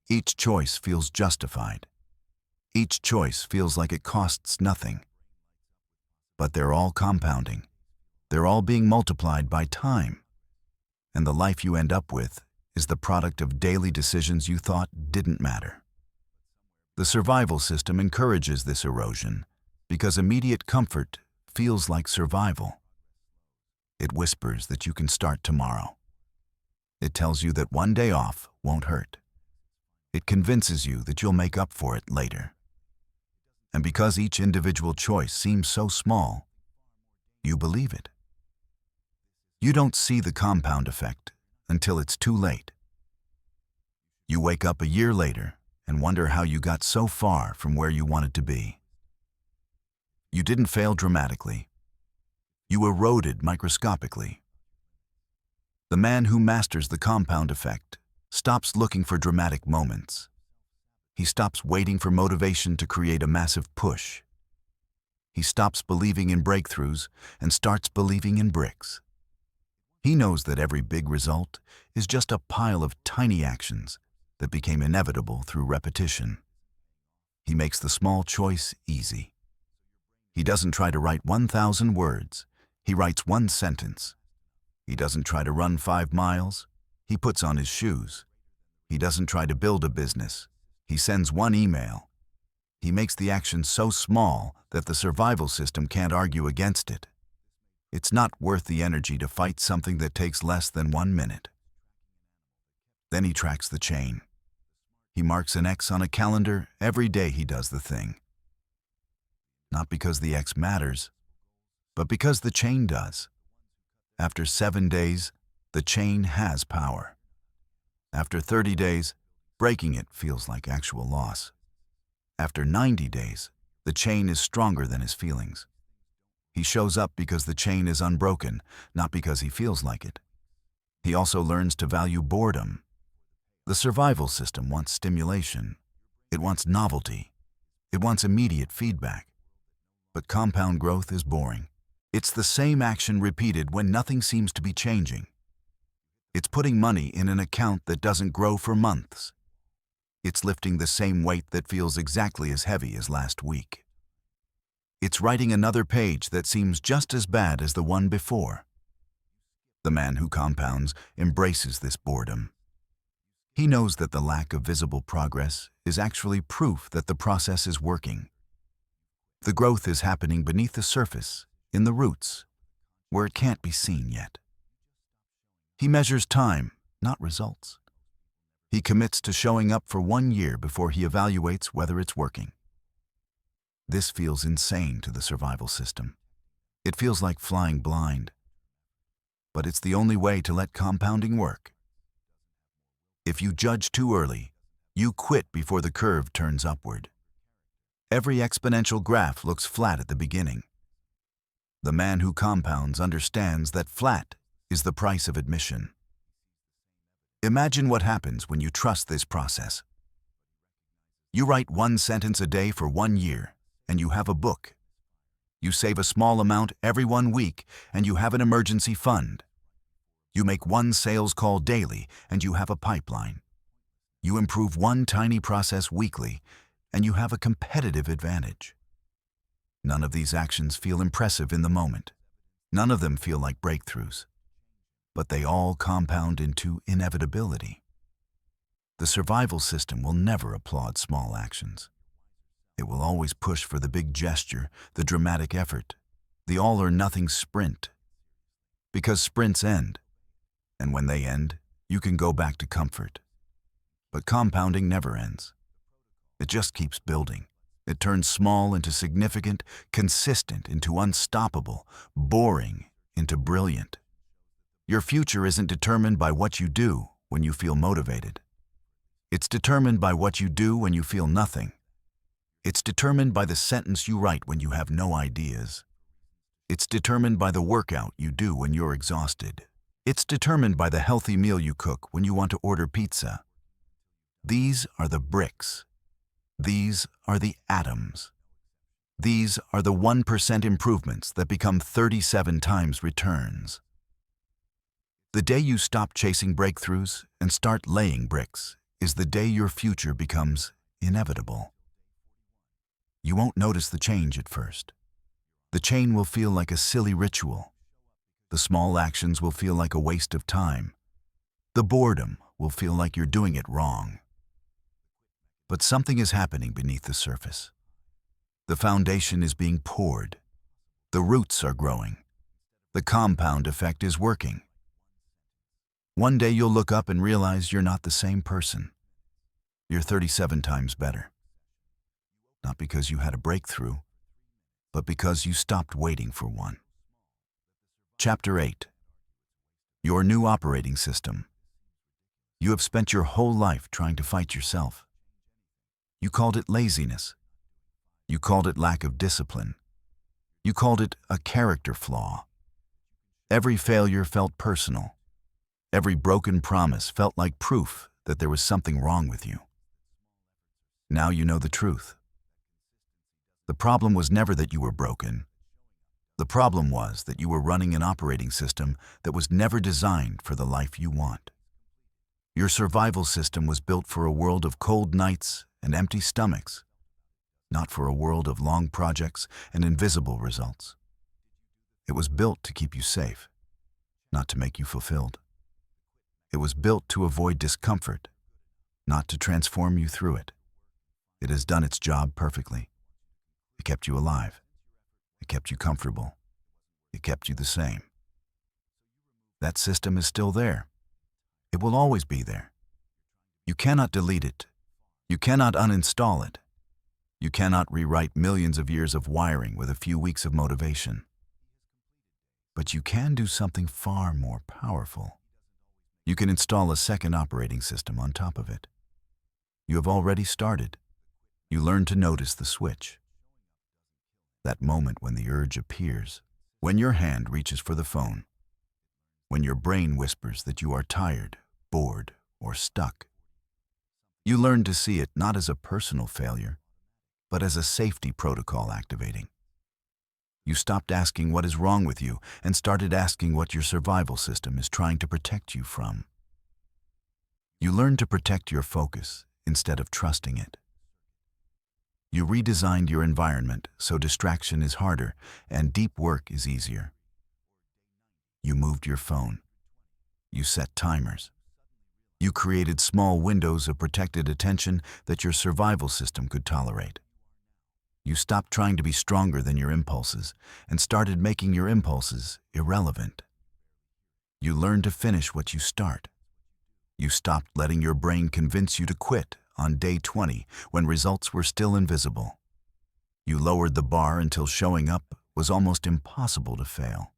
Each choice feels justified. Each choice feels like it costs nothing. But they're all compounding. They're all being multiplied by time. And the life you end up with is the product of daily decisions you thought didn't matter. The survival system encourages this erosion because immediate comfort feels like survival. It whispers that you can start tomorrow. It tells you that 1 day off won't hurt. It convinces you that you'll make up for it later. And because each individual choice seems so small, you believe it. You don't see the compound effect until it's too late. You wake up a year later and wonder how you got so far from where you wanted to be. You didn't fail dramatically. You eroded microscopically. The man who masters the compound effect stops looking for dramatic moments. He stops waiting for motivation to create a massive push. He stops believing in breakthroughs and starts believing in bricks. He knows that every big result is just a pile of tiny actions that became inevitable through repetition. He makes the small choice easy. He doesn't try to write 1,000 words. He writes one sentence. He doesn't try to run 5 miles. He puts on his shoes. He doesn't try to build a business. He sends one email. He makes the action so small that the survival system can't argue against it. It's not worth the energy to fight something that takes less than 1 minute. Then he tracks the chain. He marks an X on a calendar every day he does the thing. Not because the X matters, but because the chain does. After 7 days, the chain has power. After 30 days, breaking it feels like actual loss. After 90 days, the chain is stronger than his feelings. He shows up because the chain is unbroken, not because he feels like it. He also learns to value boredom. The survival system wants stimulation. It wants novelty. It wants immediate feedback. But compound growth is boring. It's the same action repeated when nothing seems to be changing. It's putting money in an account that doesn't grow for months. It's lifting the same weight that feels exactly as heavy as last week. It's writing another page that seems just as bad as the one before. The man who compounds embraces this boredom. He knows that the lack of visible progress is actually proof that the process is working. The growth is happening beneath the surface, in the roots, where it can't be seen yet. He measures time, not results. He commits to showing up for 1 year before he evaluates whether it's working. This feels insane to the survival system. It feels like flying blind. But it's the only way to let compounding work. If you judge too early, you quit before the curve turns upward. Every exponential graph looks flat at the beginning. The man who compounds understands that flat is the price of admission. Imagine what happens when you trust this process. You write 1 sentence a day for 1 year, and you have a book. You save a small amount every 1 week, and you have an emergency fund. You make 1 sales call daily, and you have a pipeline. You improve 1 tiny process weekly, and you have a competitive advantage. None of these actions feel impressive in the moment. None of them feel like breakthroughs. But they all compound into inevitability. The survival system will never applaud small actions. It will always push for the big gesture, the dramatic effort, the all-or-nothing sprint. Because sprints end. And when they end, you can go back to comfort. But compounding never ends. It just keeps building. It turns small into significant, consistent into unstoppable, boring into brilliant. Your future isn't determined by what you do when you feel motivated. It's determined by what you do when you feel nothing. It's determined by the sentence you write when you have no ideas. It's determined by the workout you do when you're exhausted. It's determined by the healthy meal you cook when you want to order pizza. These are the bricks. These are the atoms. These are the 1% improvements that become 37 times returns. The day you stop chasing breakthroughs and start laying bricks is the day your future becomes inevitable. You won't notice the change at first. The chain will feel like a silly ritual. The small actions will feel like a waste of time. The boredom will feel like you're doing it wrong. But something is happening beneath the surface. The foundation is being poured. The roots are growing. The compound effect is working. One day you'll look up and realize you're not the same person. You're 37 times better. not because you had a breakthrough, but because you stopped waiting for one. Chapter 8. Your new operating system. You have spent your whole life trying to fight yourself. You called it laziness. You called it lack of discipline. You called it a character flaw. Every failure felt personal. Every broken promise felt like proof that there was something wrong with you. Now you know the truth. The problem was never that you were broken. The problem was that you were running an operating system that was never designed for the life you want. Your survival system was built for a world of cold nights and empty stomachs, not for a world of long projects and invisible results. It was built to keep you safe, not to make you fulfilled. It was built to avoid discomfort, not to transform you through it. It has done its job perfectly. It kept you alive. It kept you comfortable. It kept you the same. That system is still there. It will always be there. You cannot delete it. You cannot uninstall it. You cannot rewrite millions of years of wiring with a few weeks of motivation. But you can do something far more powerful. You can install a second operating system on top of it. You have already started. You learn to notice the switch. That moment when the urge appears, when your hand reaches for the phone, when your brain whispers that you are tired, bored, or stuck. You learn to see it not as a personal failure, but as a safety protocol activating. You stopped asking what is wrong with you and started asking what your survival system is trying to protect you from. You learned to protect your focus instead of trusting it. You redesigned your environment so distraction is harder and deep work is easier. You moved your phone. You set timers. You created small windows of protected attention that your survival system could tolerate. You stopped trying to be stronger than your impulses and started making your impulses irrelevant. You learned to finish what you start. You stopped letting your brain convince you to quit on day 20 when results were still invisible. You lowered the bar until showing up was almost impossible to fail.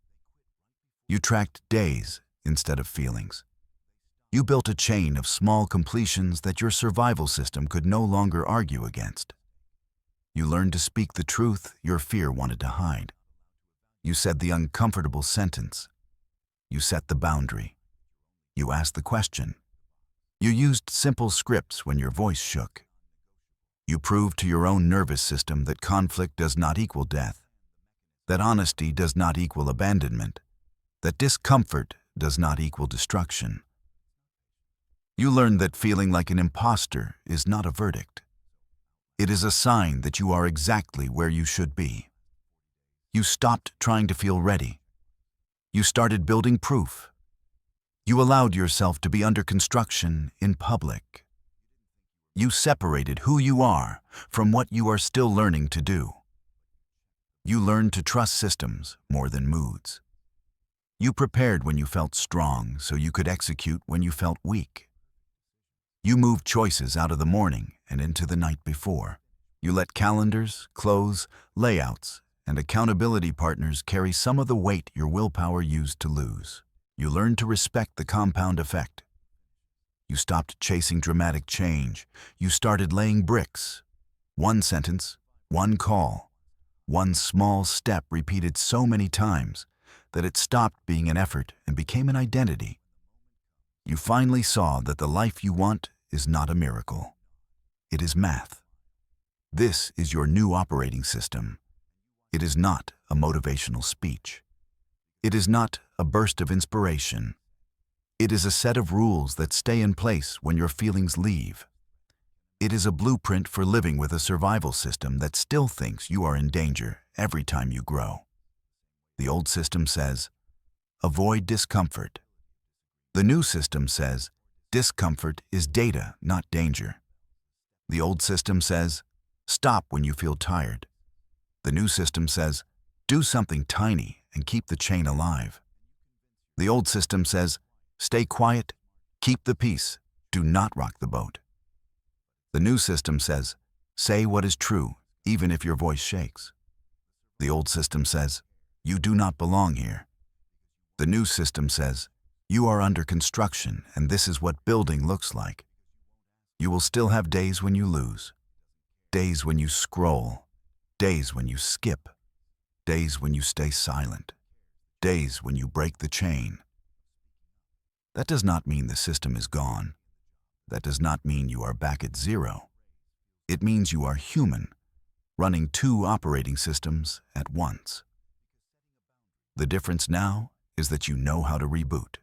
You tracked days instead of feelings. You built a chain of small completions that your survival system could no longer argue against. You learned to speak the truth your fear wanted to hide. You said the uncomfortable sentence. You set the boundary. You asked the question. You used simple scripts when your voice shook. You proved to your own nervous system that conflict does not equal death, that honesty does not equal abandonment, that discomfort does not equal destruction. You learned that feeling like an imposter is not a verdict. It is a sign that you are exactly where you should be. You stopped trying to feel ready. You started building proof. You allowed yourself to be under construction in public. You separated who you are from what you are still learning to do. You learned to trust systems more than moods. You prepared when you felt strong so you could execute when you felt weak. You moved choices out of the morning and into the night before. You let calendars, clothes, layouts, and accountability partners carry some of the weight your willpower used to lose. You learned to respect the compound effect. You stopped chasing dramatic change. You started laying bricks. One sentence, one call, one small step repeated so many times that it stopped being an effort and became an identity. You finally saw that the life you want is not a miracle. It is math. This is your new operating system. It is not a motivational speech. It is not a burst of inspiration. It is a set of rules that stay in place when your feelings leave. It is a blueprint for living with a survival system that still thinks you are in danger every time you grow. The old system says, avoid discomfort. The new system says, discomfort is data, not danger. The old system says, stop when you feel tired. The new system says, do something tiny and keep the chain alive. The old system says, stay quiet, keep the peace, do not rock the boat. The new system says, say what is true, even if your voice shakes. The old system says, "You do not belong here." The new system says, "You are under construction, and this is what building looks like." You will still have days when you lose, days when you scroll, days when you skip, days when you stay silent, days when you break the chain. That does not mean the system is gone. That does not mean you are back at zero. It means you are human, running two operating systems at once. The difference now is that you know how to reboot.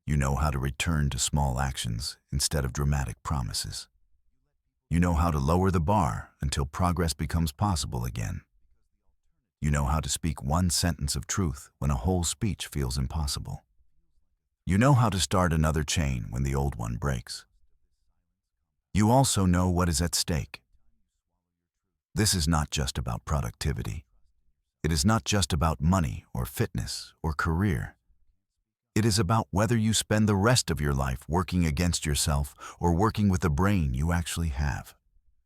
You know how to return to small actions instead of dramatic promises. You know how to lower the bar until progress becomes possible again. You know how to speak one sentence of truth when a whole speech feels impossible. You know how to start another chain when the old one breaks. You also know what is at stake. This is not just about productivity. It is not just about money or fitness or career. It is about whether you spend the rest of your life working against yourself or working with the brain you actually have.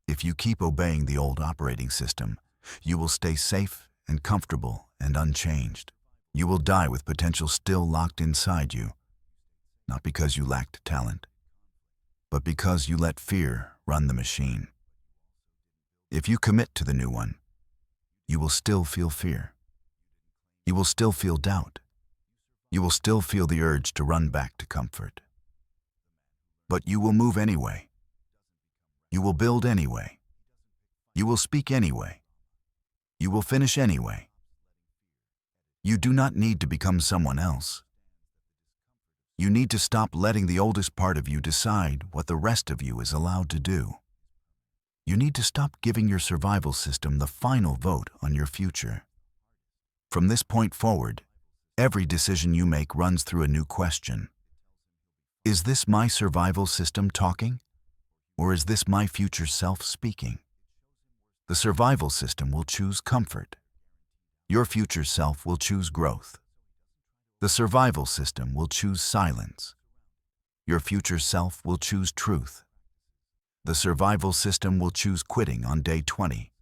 If you keep obeying the old operating system, you will stay safe and comfortable and unchanged. You will die with potential still locked inside you, not because you lacked talent, but because you let fear run the machine. If you commit to the new one, you will still feel fear. You will still feel doubt. You will still feel the urge to run back to comfort. But you will move anyway. You will build anyway. You will speak anyway. You will finish anyway. You do not need to become someone else. You need to stop letting the oldest part of you decide what the rest of you is allowed to do. You need to stop giving your survival system the final vote on your future. From this point forward, every decision you make runs through a new question. Is this my survival system talking? Or is this my future self speaking? The survival system will choose comfort. Your future self will choose growth. The survival system will choose silence. Your future self will choose truth. The survival system will choose quitting on day 20.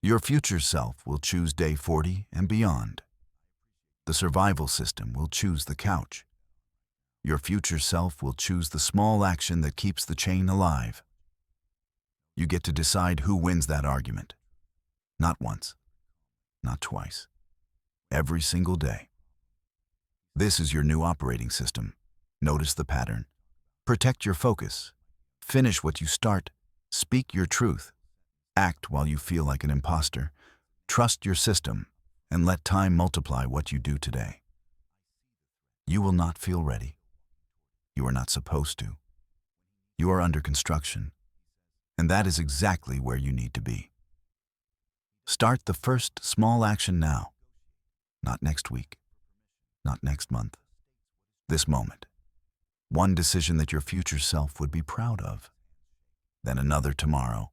Your future self will choose day 40 and beyond. The survival system will choose the couch. Your future self will choose the small action that keeps the chain alive. You get to decide who wins that argument. Not once, not twice, every single day. This is your new operating system. Notice the pattern. Protect your focus. Finish what you start. Speak your truth. Act while you feel like an imposter. Trust your system, and let time multiply what you do today. You will not feel ready. You are not supposed to. You are under construction, and that is exactly where you need to be. Start the first small action now, not next week, not next month, this moment. One decision that your future self would be proud of, then another tomorrow,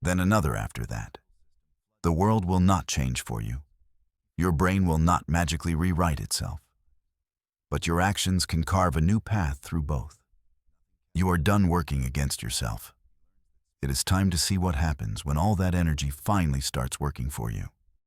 then another after that. The world will not change for you. Your brain will not magically rewrite itself. But your actions can carve a new path through both. You are done working against yourself. It is time to see what happens when all that energy finally starts working for you.